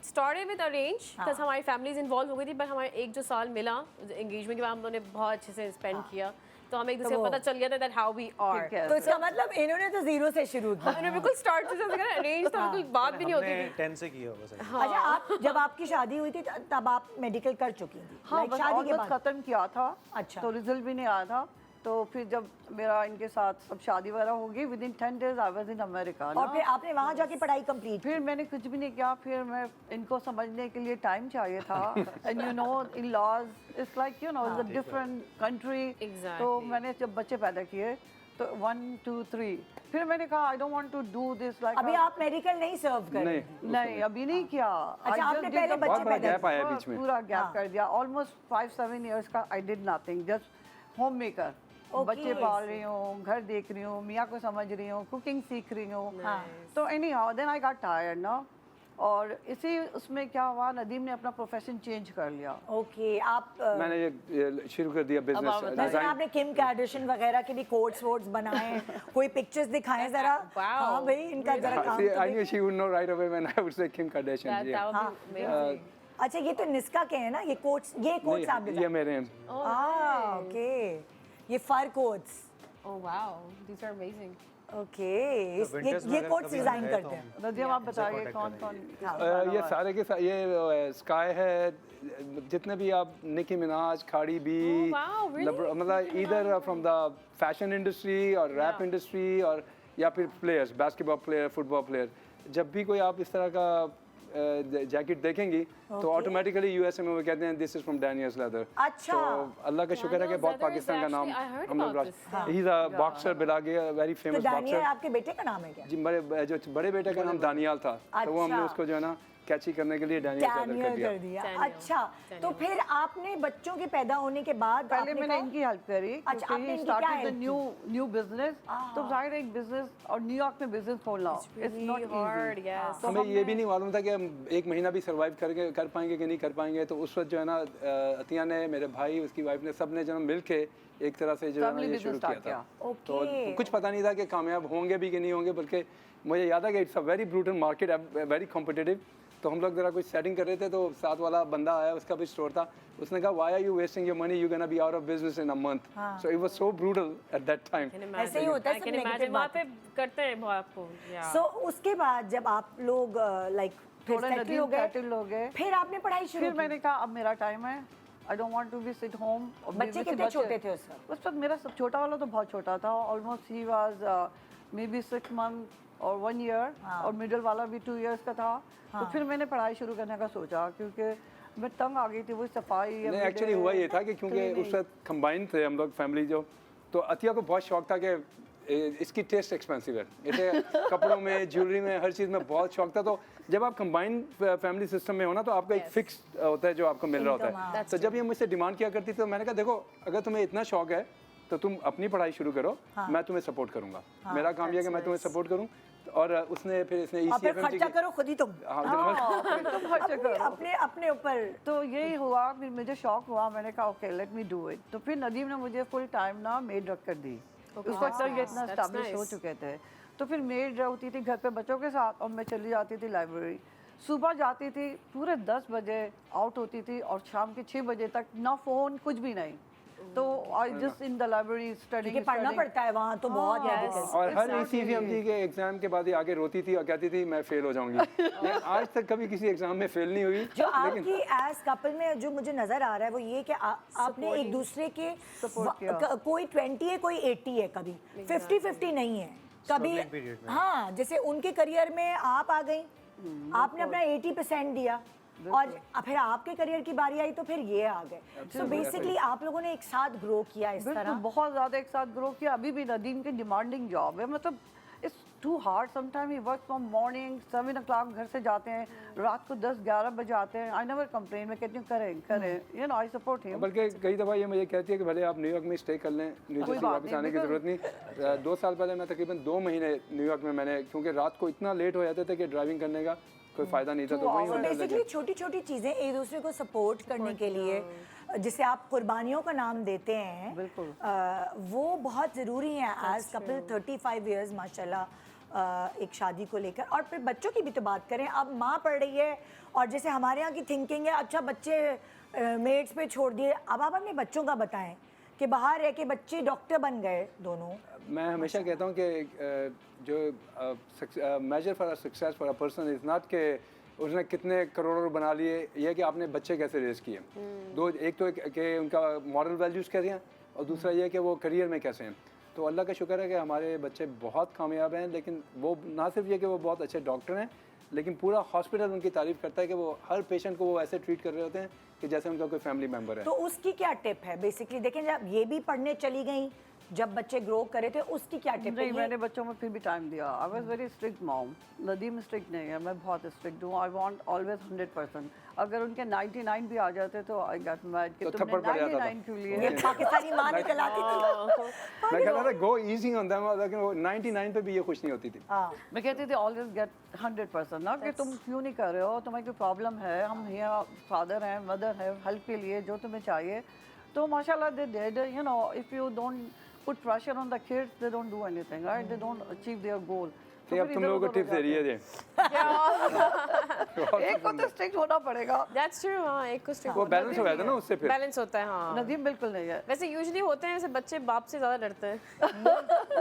started with arrange because हमारी families involved हो गई थी, पर हमारे एक जो साल मिला एंगेजमेंट के बाद हम लोगों ने बहुत अच्छे से स्पेंड किया, तो हमें एक दूसरे को पता चल गया था that how we are. ठीक है। तो इसका मतलब इन्होंने तो जीरो से शुरू किया। हमने बिल्कुल स्टार्ट से अरेंज तो बिल्कुल बात भी नहीं होती हमने थी। 10 से किया होगा सर। अच्छा, आप जब आपकी शादी हुई थी तब आप मेडिकल कर चुकी थी? हाँ, Like बस शादी के ऑलमोस्ट बाद? खत्म किया था। अच्छा। तो रिजल्ट भी नहीं आया था। तो फिर जब मेरा इनके साथ सब शादी वगैरह होगी, with in 10 days I was in America. और फिर आपने वहाँ जाके पढ़ाई कंप्लीट? फिर मैंने कुछ भी नहीं किया, फिर मैं इनको समझने के लिए टाइम चाहिए था। And you know in laws it's like you know it's a different country. Exactly. तो मैंने जब बच्चे पैदा किए तो 1 2 3 फिर मैंने कहा I don't want to do this like अभी आप मेडिकल नहीं सर्व कर रहे? नहीं, नहीं अभी नहीं किया। अच्छा, I आपने just did पहले the बच्चे बहुत बड़ा पैदा गैप आया बीच में। पूरा गैप कर दिया। ऑलमोस्ट 5-7 years का I did nothing, just home maker. बच्चे पाल रही हूँ, घर देख रही हूँ, मियाँ को समझ रही हूँ, कुकिंग सीख रही हूँ। तो anyhow then I got tired ना, और इसी उसमें क्या हुआ, नदीम ने अपना प्रोफेशन चेंज कर लिया। ओके, आप मैंने ये शुरू कर दिया बिजनेस आप जैसे डिजाइन। आपने किम कार्दाशियन वगैरह के भी कोट्स वोट्स बनाए, कोई पिक्चर्स दिखाएं जरा। Wow. हाँ भाई, इनका जरा काम See, तो I knew she would know right away when I would say Kim Kardashian. That yeah. would be amazing. अच्छा, ये तो निस्का के हैं ना ये कोट्स? ये कोट्स आप नहीं, ये मेरे हैं। ओके, ये fur coats. Oh wow, these are amazing. Okay, winters में ये अगर कोट्स कभी डिजाइन गए करते तो हैं? नदीम आप बताइए कौन कौन ये सारे के सारे ये स्काई है, जितने भी आप निकी मिनाज, खाड़ी बी, Oh, wow, really? मतलब इधर फ्रॉम द फैशन इंडस्ट्री और रैप इंडस्ट्री और या फिर players, basketball player, football player, जब भी कोई आप इस तरह का जैकेट देखेंगी तो ऑटोमेटिकली यूएसए में वो कहते हैं this is from Daniels leather. अच्छा। तो अल्लाह का शुक्र है कि बहुत Daniels Leather पाकिस्तान का is नाम actually- I heard हम लोग about this, he is a boxer बिलागे, वेरी तो फेमस दानियल बॉक्सर। आपके बेटे का नाम है क्या? जी, जो बड़े बेटे का नाम दानियाल था, तो वो हमने अच्छा। उसको जो है ना कैची करने के लिए डैनियल कर डैनियल दिया। कर दिया। Daniel. अच्छा, तो फिर आपने बच्चों के पैदा होने के बाद पहले आपने मैंने कहा- इनकी हेल्प करी, अच्छा, आपने क्योंकि इनकी स्टार्ट क्या विद help न्यू बिजनेस। तो जाहिर है एक बिजनेस और न्यूयॉर्क में बिजनेस खोलना it's not Really hard, easy. yes. तो हमें ये भी नहीं मालूम था कि हम एक महीना भी सर्वाइव कर पाएंगे कि नहीं कर पाएंगे। तो उस वक्त जो है ना अतिया ने, मेरे भाई, उसकी वाइफ ने, सब ने जो है मिल के एक तरह से जो है ना Family ये business शुरू किया start था। किया। तो Okay. कुछ पता नहीं था कि कामयाब होंगे भी कि नहीं होंगे, बल्कि मुझे याद है कि it's a very brutal market, very competitive. तो हम लोग जरा कुछ सेटिंग कर रहे थे, तो साथ वाला बंदा आया, उसका भी स्टोर था, उसने कहा why are you wasting your money, you gonna be out of business in a month. So it was so brutal at that time. ऐसे ही होता है, I सब can negative imagine, वहाँ बात पे करते हैं बहुत आपको। Yeah. सो उसके बाद जब आप लोग लाइक फिर थोड़ा सेटल नदीम हो गए, सेटल हो गए, फिर आपने पढ़ाई शुरू फिर की? मैंने कहा अब मेरा टाइम है, I don't want to be sit home. बच्चे कितने छोटे थे उस वक्त? उस वक्त मेरा सब छोटा वाला तो बहुत छोटा था, almost he was may be 6 months और 1 year, और मिडिल वाला भी 2 years का था। तो फिर मैंने पढ़ाई शुरू करने का सोचा, क्योंकि मैं तंग आ गई थी वो सफाई। नहीं, एक्चुअली हुआ ये था कि क्योंकि उस वक्त कंबाइन थे हम लोग फैमिली जो, तो अतिया को बहुत शौक था कि इसकी टेस्ट एक्सपेंसिव है, इसे कपड़ों में, ज्वेलरी में, हर चीज़ में बहुत शौक था। तो जब आप कंबाइन फैमिली सिस्टम में हो ना, तो आपका एक फिक्स होता है जो आपको मिल रहा होता है। तो जब ये मुझसे डिमांड किया करती थी, तो मैंने कहा देखो, अगर तुम्हें इतना शौक है तो तुम अपनी पढ़ाई शुरू करो, मैं तुम्हें सपोर्ट करूंगा। मेरा काम यह है कि मैं तुम्हें सपोर्ट करूं। और उसने फिर इसने और फिर ECFMG खर्चा करो खुद ही तुम हाँ, जब तुम खर्च करो। अपने अपने ऊपर। तो यही हुआ, फिर मुझे शौक हुआ, मैंने कहा okay let me do it. तो फिर नदीम ने मुझे फुल टाइम ना मेड रख कर दी। उस वक्त तक ये इतना That's स्टैब्लिश हो nice. चुके थे। तो फिर मेड होती थी घर पे बच्चों के साथ और मैं चली जाती थी लाइब्रेरी। सुबह जाती थी पूरे 10 बजे आउट होती थी और शाम के 6 बजे तक ना फ़ोन कुछ भी नहीं। तो I just in the library studying. क्योंकि पढ़ना पड़ता है वहाँ तो बहुत Yes. है। और हर ECFMG के एग्जाम के बाद ही आगे रोती थी और कहती थी मैं फेल हो जाऊंगी। लेकिन आज तक कभी किसी एग्जाम में फेल नहीं हुई। जो आपकी एज कपल में जो मुझे नजर आ रहा है वो ये कि आपने एक दूसरे के Support किया। कोई 20 है कोई 80 है, कभी 50-50 नहीं है कभी। Struggling period में। हाँ, जैसे उनके करियर में आप आ गई, आपने अपना 80% दिया और फिर आपके करियर की बारी आई तो फिर ये आ गए। सो बेसिकली आप लोगों ने एक साथ ग्रो किया इस बिल्कुल, तरह। बहुत ज़्यादा एक साथ ग्रो किया। अभी भी नदीम की डिमांडिंग जॉब है, मतलब it's too hard sometime. He work from morning 7 o'clock घर से जाते हैं, रात को 10-11 बजे आते हैं। आई नेवर कंप्लेन, मैं कहती हूँ करें, you know I support him. बल्कि कई दफ़ा ये मुझे कहती है कि भले आप न्यूयॉर्क में स्टे कर लें, न्यू जर्सी बात वापस नहीं, आने की ज़रूरत नहीं। 2 साल पहले मैं तकरीबन 2 महीने न्यूयॉर्क में मैंने, क्योंकि रात को इतना लेट हो जाते थे कि ड्राइविंग करने का कोई फ़ायदा नहीं था, तो वहीं होटल बेसिकली लगे। छोटी छोटी चीजें एक दूसरे को सपोर्ट करने के लिए, जिसे आप कुर्बानियों का नाम देते हैं, बिल्कुल। वो बहुत ज़रूरी है एज कपल। 35 इयर्स माशाल्लाह एक शादी को लेकर। और फिर बच्चों की भी तो बात करें, अब माँ पढ़ रही है और जैसे हमारे यहाँ की थिंकिंग है अच्छा बच्चे मेड्स पे छोड़ दिए, अब आप अपने बच्चों का बताएं कि बाहर रह के बच्चे डॉक्टर बन गए दोनों। मैं हमेशा कहता हूँ कि जो measure for success for a person is not कि उसने कितने करोड़ों बना लिए, ये कि आपने बच्चे कैसे रेज किए। दो, एक तो कि उनका मॉरल वैल्यूज़ कैसे हैं और दूसरा ये कि वो करियर में कैसे हैं। तो अल्लाह का शुक्र है कि हमारे बच्चे बहुत कामयाब हैं, लेकिन वो ना सिर्फ ये कि वो बहुत अच्छे डॉक्टर हैं, लेकिन पूरा हॉस्पिटल उनकी तारीफ़ करता है कि वो हर पेशेंट को वो ऐसे ट्रीट कर रहे होते हैं कि जैसे उनका कोई फैमिली मेम्बर है। तो उसकी क्या टिप है बेसिकली? देखें जब ये भी पढ़ने चली गई, जब बच्चे ग्रो करे थे, उसकी क्या टिप है? नहीं, मैंने बच्चों में फिर भी टाइम दिया। I was very strict mom. Nadeem strict नहीं है, मैं बहुत स्ट्रिक्ट हूँ। I want always 100%। अगर उनके 99 भी आ जाते तो आई गेट मैड कि तो तुमने थप्पड़ पड़ जाता था। 99 क्यों लिए? ये पाकिस्तानी माँ ने चलाती थी। मैं कहता था गो ईजी होता है, लेकिन वो 99 पे भी ये खुश नहीं होती थी। हाँ, मैं कहती थी ऑलवेज गेट 100%। ना कि तुम क्यों नहीं कर रहे हो, तुम्हें कोई प्रॉब्लम है, हम यहाँ फादर हैं, मदर है, हेल्प के लिए जो तुम्हें चाहिए। तो माशाल्लाह they did, you know, if you don't put pressure on the kids, they don't do anything, right? They don't achieve their goal. तो अब तुम लोगों को टिप्स दे रही है ये। एक को तो स्ट्रिक्ट होना पड़ेगा। That's true, हाँ, एक को strict वो बैलेंस हो जाता है ना उससे फिर। बैलेंस होता है, हाँ। नदीम बिल्कुल नहीं है। वैसे यूजुअली होते हैं ऐसे बच्चे बाप से ज़्यादा डरते हैं।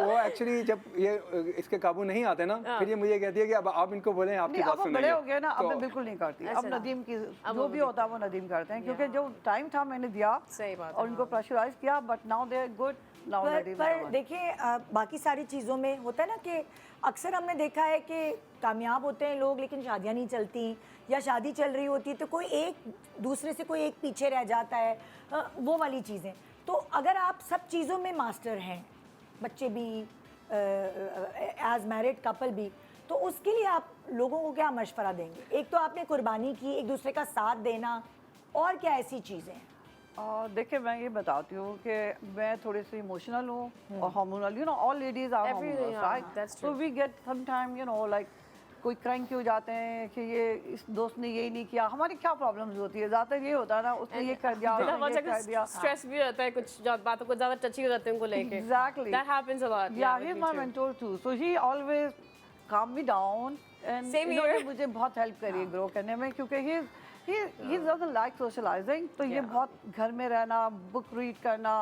वो एक्चुअली जब ये इसके काबू नहीं आते ना, फिर ये मुझे कहती है कि अब आप इनको बोलें, आपकी नहीं, बात अब हम सुनेंगे। बड़े हो गए ना, अब तो मैं बिल्कुल नहीं करती। अब अच्छा। नदीम की जो भी होता है वो नदीम करते हैं, क्योंकि जो टाइम था मैंने दिया सही बात है, और उनको प्रेशराइज किया, but now they are good. Now Nadeem पर देखिए बाकी सारी चीज़ों में होता है ना कि अक्सर हमने देखा है कि कामयाब होते हैं लोग लेकिन शादियां नहीं चलती, या शादी चल रही होती है तो कोई एक दूसरे से कोई एक पीछे रह जाता है, वो वाली चीज़ें। तो अगर आप सब चीज़ों में मास्टर हैं, बच्चे भी एज मैरिड कपल भी, तो उसके लिए आप लोगों को क्या मशवरा देंगे? एक तो आपने कुर्बानी की, एक दूसरे का साथ देना, और क्या ऐसी चीज़ें हैं? देखिए मैं ये बताती हूँ कि मैं थोड़ी सी इमोशनल हूँ और hormonal, you know, all ladies are Every- hormonal, yeah, right? that's so true. We get some time, you know, like कोई क्रैंक हो जाते हैं कि ये इस दोस्त ने यही नहीं किया। हमारी क्या प्रॉब्लम्स होती है, ज़्यादातर ये होता है ना, उसने ये कर दिया, बिना उसने ये वजह कर दिया। स्ट्रेस भी रहता है, कुछ बातों को ज़्यादा टची हो जाते हैं उनको लेके। Exactly. That happens a lot. Yeah, with he's me my too. mentor too. So he always calm me down and Same इन्होंने here. मुझे बहुत हेल्प करी है ग्रो करने में, क्योंकि he doesn't like socializing. तो ये बहुत घर में रहना, बुक रीड करना,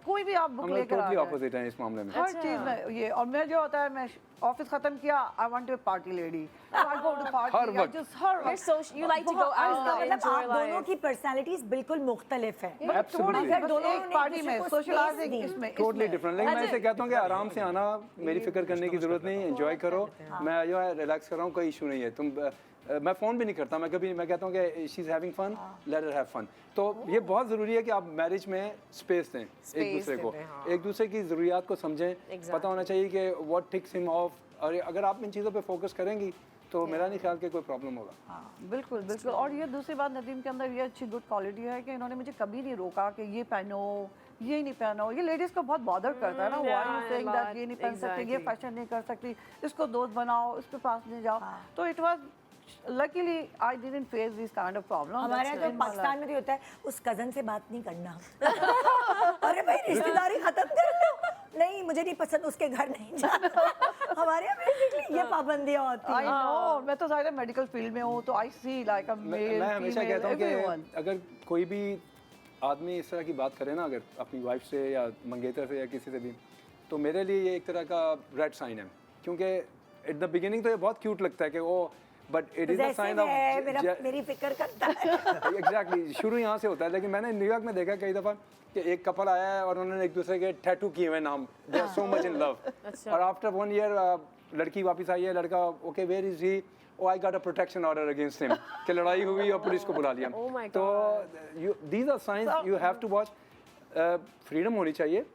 कोई भी आप बुक हम लोग लेकर आ टोटली जाए, ऑपोजिट हैं इस मामले में। हर चीज़ में ये। और मैं जो होता है, मैं ऑफिस खत्म किया, I want to party lady, I go to her party, वक्त। Just her You're so- you like to go इसका out, मतलब enjoy आप दोनों life. की पर्सनालिटीज बिल्कुल मुख्तलिफ है। Absolutely. मगर दोनों एक ने पार्टी एक में दूसरे को सोशलाइजिंग space दी। इसमें टोटली डिफरेंट। लेकिन मैं अच्छा। इसे कहता हूँ कि आराम से आना, मेरी फिक्र करने की ज़रूरत नहीं, एंजॉय करो। मैं जो है रिलैक्स कर रहा हूँ, कोई इशू नहीं है। मैं फ़ोन भी नहीं करता, मैं कहता हूँ कि she is having fun, let her have fun. तो ये बहुत ज़रूरी है कि आप मैरिज में स्पेस दें एक दूसरे को, देते हैं, हाँ। एक दूसरे की ज़रूरियात को समझें। Exactly. पता होना चाहिए कि व्हाट टिक्स हिम ऑफ, और अगर आप इन चीज़ों पे फोकस करेंगी तो मेरा नहीं ख्याल कि कोई प्रॉब्लम होगा। हाँ बिल्कुल बिल्कुल। और ये दूसरी बात नदीम के अंदर ये अच्छी गुड क्वालिटी है कि इन्होंने मुझे कभी नहीं रोका कि ये पहनो ये नहीं पहनो। ये लेडीज़ को बहुत बॉदर करता है ना, व्हाई यू सेइंग दैट ये नहीं पहन सकती, ये फैशन नहीं कर सकती, इसको दोस्त बनाओ, इसके पास नहीं जाओ। तो it was luckily I didn't face this kind of problem. हमारे यहाँ तो पाकिस्तान में तो होता है उस कजन से बात नहीं करना। अरे भाई रिश्तेदारी खत्म कर दो, नहीं मुझे नहीं पसंद, उसके घर नहीं जाना। हमारे यहाँ बेसिकली ये पाबंदियाँ होती आई हैं। नो, मैं तो सारे मेडिकल फील्ड में हूँ तो आई सी लाइक अ मेल, मैं हमेशा कहता हूँ कि अगर कोई भी आदमी इस तरह की बात करे ना, अगर अपनी वाइफ से या मंगेतर से या किसी से भी, तो मेरे लिए ये एक तरह का रेड साइन है। क्योंकि एट द बिगिनिंग तो ये बहुत क्यूट लगता है कि वो, but it is a sign of मेरी फिक्र करता है। एग्जैक्टली शुरू यहाँ से होता है। लेकिन मैंने न्यूयॉर्क में देखा कई दफ़ा कि एक कपल आया है और उन्होंने एक दूसरे के टैटू किए हुए नाम, they are so much in love, और आफ्टर 1 ईयर लड़की वापस आई है, लड़का okay where is he, oh I got a protection order against him, कि लड़ाई हुई और पुलिस को बुला लिया। Oh my तो these are signs you have to watch. Freedom होनी चाहिए,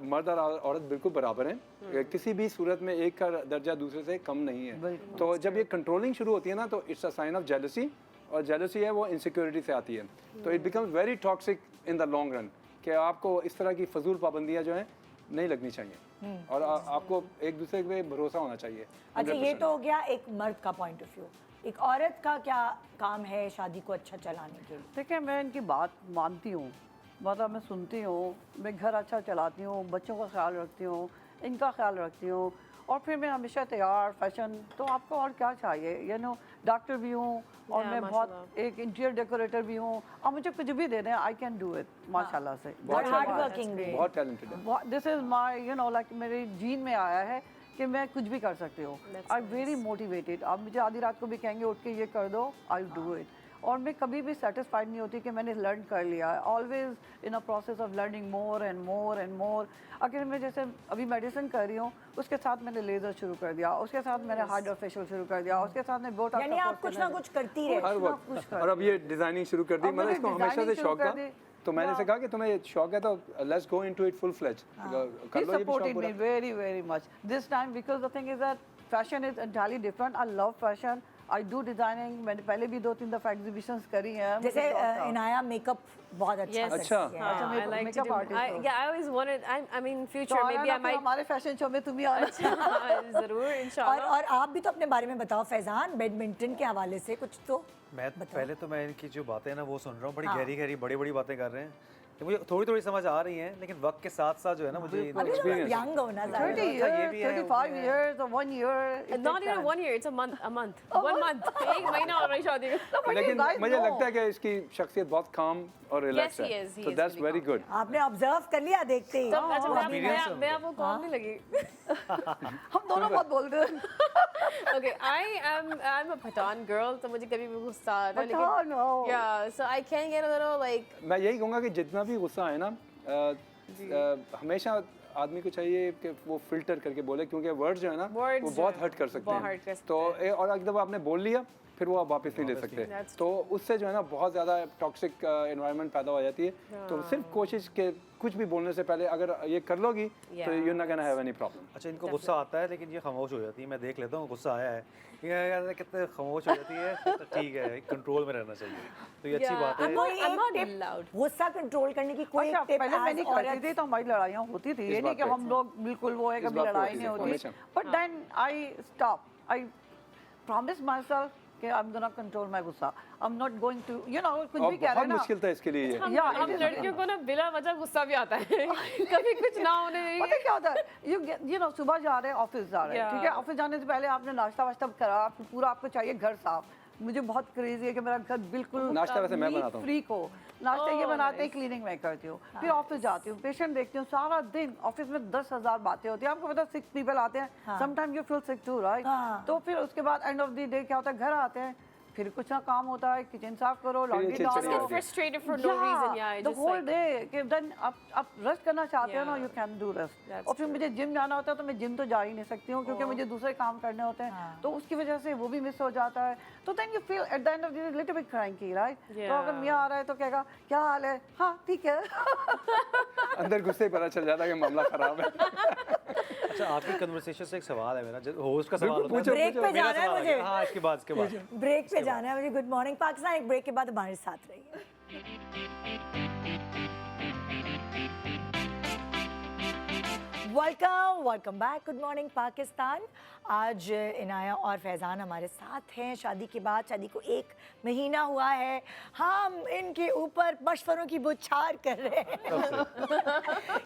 मर्द और औरत बिल्कुल बराबर हैं, किसी भी सूरत में एक का दर्जा दूसरे से कम नहीं है। तो जब ये कंट्रोलिंग शुरू होती है ना, तो it's a sign of jealousy, और जेलसी है वो इनसिक्योरिटी से आती है। तो it becomes very toxic in the long run, कि आपको इस तरह की फजूल पाबंदियाँ जो हैं नहीं लगनी चाहिए, और आपको एक दूसरे पे भरोसा होना चाहिए। अच्छा, ये तो हो गया एक मर्द का पॉइंट ऑफ व्यू। एक औरत का क्या काम है शादी को अच्छा चलाने के लिए? देखिए, मैं इनकी बात मानती हूँ, मतलब मैं सुनती हूँ, मैं घर अच्छा चलाती हूँ, बच्चों का ख्याल रखती हूँ, इनका ख्याल रखती हूँ, और फिर मैं हमेशा तैयार फैशन, तो आपको और क्या चाहिए। यू नो, डॉक्टर भी हूँ और मैं बहुत एक इंटीरियर डेकोरेटर भी हूँ, और मुझे कुछ भी दे दें आई कैन डू इट माशाल्लाह से। बहुत हार्ड वर्किंग भी। बहुत टैलेंटेड है। This is my you know like मेरे जीन में आया है कि मैं कुछ भी कर सकती हूँ। I very motivated. आप मुझे आधी रात को भी कहेंगे उठ के ये कर दो, आई डू इट। और मैं कभी भी सेटिस्फाइड नहीं होती कि मैंने लर्न कर लिया है, always in a process of learning more and more and more. अगर मैं जैसे अभी मेडिसिन कर रही हूँ, उसके साथ मैंने लेज़र शुरू कर दिया, उसके साथ मैंने हाइड्रा फेशियल शुरू कर दिया, उसके साथ मैं बोटॉक्स, यानी आप कुछ ना कुछ करती रहे। हर वक्त। और अब ये डिजाइनिंग शुरू कर दी, मतलब इसको हमेशा से शौक था, तो मैंने से कहा कि तुम्हें शौक है तो let's go into it full fledge, कर लो ये भी शौक पूरा। very very much this time, because the thing is that fashion is entirely different. I love fashion. I do designing. मैंने पहले भी 2-3 दफा एग्जीबिशंस करी हैं। जैसे इनाया मेकअप बहुत अच्छा Yes. करती है। अच्छा। I like to makeup do. artist Yeah, I always wanted. I mean, तो future maybe I might. हमारे फैशन शो में तुम ही आना। जरूर इंशाल्लाह। और आप भी तो अपने बारे में बताओ फैजान, बैडमिंटन के हवाले से कुछ तो। मैं पहले तो मैं इनकी जो बातें हैं ना वो सुन रहा हूँ, बड़ी गहरी गहरी बड़ी बड़ी बातें कर रहे हैं, तो मुझे थोड़ी थोड़ी समझ आ रही हैं, लेकिन वक्त के साथ साथ जो है ना मुझे अभी तो यंग हो ना 30 ज़्यादा। years, 35 years, or 1 year. Not even 1 year. It's a month. A month. 1 month. एक महीना हो रहा है शादी को। लेकिन मुझे लगता है कि इसकी शख्सियत बहुत काम और रिलैक्स he है, is, he तो is that's really very good. आपने ऑब्जर्व कर लिया देखते ही। अच्छा, experience है मैं आपको कॉम नहीं लगी। हम दोनों बहुत बोलते हैं। Okay, I'm a Pathan girl, तो मुझे कभी भी गुस्सा आ रहा है, Pathan, oh. yeah, so I can get a little like. मैं यही कहूँगा कि जितना भी गुस्सा है ना, हमेशा आदमी को चाहिए कि वो फिल्टर करके बोले, क्योंकि वर्ड्स जो है ना Words वो जो बहुत है, हर्ट कर सकते बहुत hurt कर हैं। सकते तो और एक दफ़ा आपने बोल लिया फिर वो आप वापस नहीं ले सकते, That's तो उससे जो है ना बहुत ज़्यादा टॉक्सिक एनवायरनमेंट पैदा हो जाती है। तो सिर्फ कोशिश के कुछ भी बोलने से पहले अगर ये कर लोगी तो you not gonna have any problem. अच्छा, इनको गुस्सा आता है लेकिन ये खामोश हो जाती है, मैं देख लेता हूँ गुस्सा आया है, ये कितने खामोश हो जाती है, तो ठीक है, कंट्रोल में रहना चाहिए, तो ये अच्छी बात है। I'm not loud. गुस्सा कंट्रोल करने की कोई अच्छा, टिप पहले मैं as नहीं करती औरत? थी तो हमारी लड़ाइयाँ होती थी, ये नहीं कि हम लोग बिल्कुल वो है, कभी बात पे लड़ाई होती नहीं थी, होती। हमेशा। But then I stop, I promise myself कि I am gonna control my गुस्सा, I am not going to you know कुछ और भी कह रहे बहुत हैं ना। मुश्किल था इसके लिए ये। हम Yeah, it is. लड़कियों को ना बिला वजह गुस्सा भी आता है। कभी कुछ ना होने पता है क्या होता है, यू नो सुबह जा रहे हैं ऑफिस जा रहे हैं, Yeah. ठीक है, ऑफिस जाने से पहले आपने नाश्ता वाश्ता करा, पूरा आपको चाहिए घर साफ। मुझे बहुत क्रेजी है कि मेरा घर बिल्कुल नाश्ता वैसे मैं बनाता हूँ। फ्री को नाश्ता ये Oh, बनाते हैं, nice. क्लीनिंग मैं करती हूँ, फिर ऑफिस जाती हूँ, पेशेंट देखती हूँ, सारा दिन ऑफिस में 10,000 बातें होती हैं। आपको पता है 6 पीपल आते हैं, sometime you feel sick too right. हाँ। तो फिर उसके बाद एंड ऑफ द डे क्या होता है, घर आते हैं, फिर कुछ ना काम होता है, किचन साफ करो, लॉन्ड्री चिड़चिड़ी डालो। होती है। frustrated for no reason. Yeah, the just whole like. day कि then आप रेस्ट करना चाहते हो ना, Yeah. you can do rest। That's और फिर मुझे जिम जाना होता है तो मैं जिम तो जा ही नहीं सकती हूँ, क्योंकि मुझे दूसरे काम करने होते हैं, तो उसकी वजह से वो भी मिस हो जाता है। तो then you feel at the end of the day little bit cranky, right? तो अगर Yeah. मियाँ आ रहा है तो कहेगा क्या हाल है, हाँ ठीक है। अंदर गुस्से ही पता चल जाता है कि मामला खराब है। अच्छा, आपकी कन्वर्सेशन से एक सवाल है मेरा, होस्ट का सवाल बिल्कुल, होता है। पूछो, ब्रेक पे मेरा जाना है सवाल आ मुझे। गया। हाँ, इसके बाद ब्रेक पे जाना है मुझे। गुड मॉर्निंग पाकिस्तान, एक ब्रेक के बाद हमारे साथ रहिए। Welcome back. Good morning Pakistan. आज इनाया और फैज़ान हमारे साथ हैं। शादी के बाद, शादी को 1 महीना हुआ है, हम इनके ऊपर मशवरों की बौछार कर रहे हैं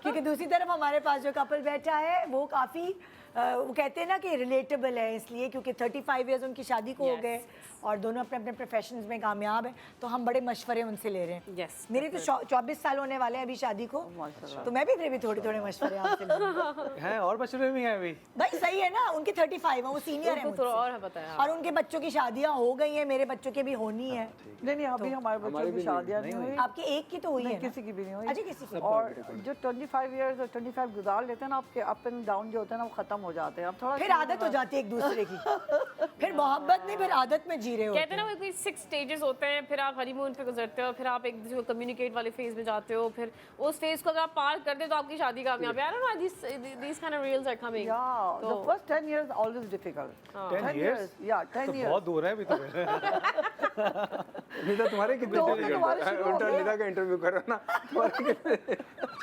क्योंकि दूसरी तरफ हमारे पास जो कपल बैठा है वो काफ़ी वो कहते हैं ना कि रिलेटेबल है, इसलिए क्योंकि 35 इयर्स उनकी शादी को हो Yes. गए और दोनों अपने अपने प्रोफेशंस में कामयाब हैं, तो हम बड़े मशवरे उनसे ले रहे हैं। Yes, मेरे तो 24 साल होने वाले हैं अभी शादी को, तो मैं भी फिर भी थोड़े थोड़े मशवरे आपसे लूंगी। हैं और मशवरे भी हैं अभी। भाई सही है ना, उनके 35 हैं, वो सीनियर हैं उनको थोड़ा मुझसे। और पता है। और उनके बच्चों की शादियां हो गई हैं, मेरे बच्चों के भी होनी है। नहीं अभी हमारे बच्चों की शादियां नहीं हुई, आपकी एक की तो हुई है ना? किसी की भी नहीं हुई। अच्छा, किसी की। और जो 25 इयर्स और 25 गुजार लेते हैं ना, आपके अप एंड डाउन जो होते हैं ना वो खत्म हो जाते हैं। अब थोड़ा फिर आदत हो जाती है एक दूसरे की, फिर मोहब्बत नहीं, फिर आदत में जी रहे होते कहते हैं ना वो कोई 6 स्टेजेस होते हैं, फिर आप हनीमून पे गुजरते हो, फिर आप एक दूसरे को कम्युनिकेट वाले फेज में जाते हो, फिर उस फेज को अगर आप पार कर दे तो आपकी शादी कामयाब है। I don't know, these kind of reels are coming. Yeah, the तो- first 10 years always difficult. 10 years? Yeah, 10 तो years. बहुत दूर है अभी तो। निदा तुम्हारे कितने तो difficult तुम्हारे है? शुरू हो उल्टा गए। निदा का इंटरव्यू करो ना। तुम्हारे कितने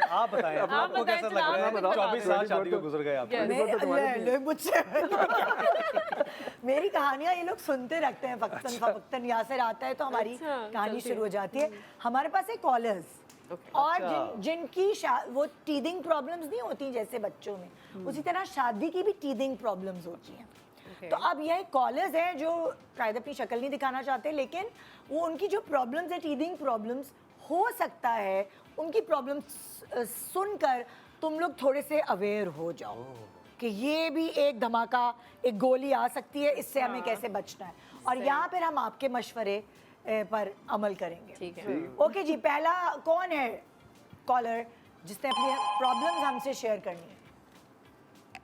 आप बताएं, आपको बताएं, कैसा चलो, लग रहा आप है? बताओ। 24 साल शादी को गुजर गए आपके। Yes. ले मुझसे मेरी कहानियां ये लोग सुनते रखते हैं, फक्तन फक्तन यासर आता है तो हमारी अच्छा, कहानी चलते शुरू हो जाती है। हमारे पास है कॉलर्स और जिनकी वो टीदिंग प्रॉब्लम्स नहीं होती जैसे बच्चों में, उसी तरह शादी की भी टीदिंग प्रॉब्लम्स होती हैं। तो अब यह कॉलर्स हैं जो शायद अपनी शक्ल नहीं दिखाना चाहते, लेकिन वो उनकी जो प्रॉब्लम्स है, टीदिंग प्रॉब्लम्स, हो सकता है उनकी प्रॉब्लम्स सुनकर तुम लोग थोड़े से अवेयर हो जाओ कि ये भी एक धमाका, एक गोली आ सकती है, इससे हमें कैसे बचना है। और यहाँ पर हम आपके मशवरे पर अमल करेंगे। ठीक है। ओके जी, पहला कौन है कॉलर जिसने अपनी प्रॉब्लम्स हमसे शेयर करनी है?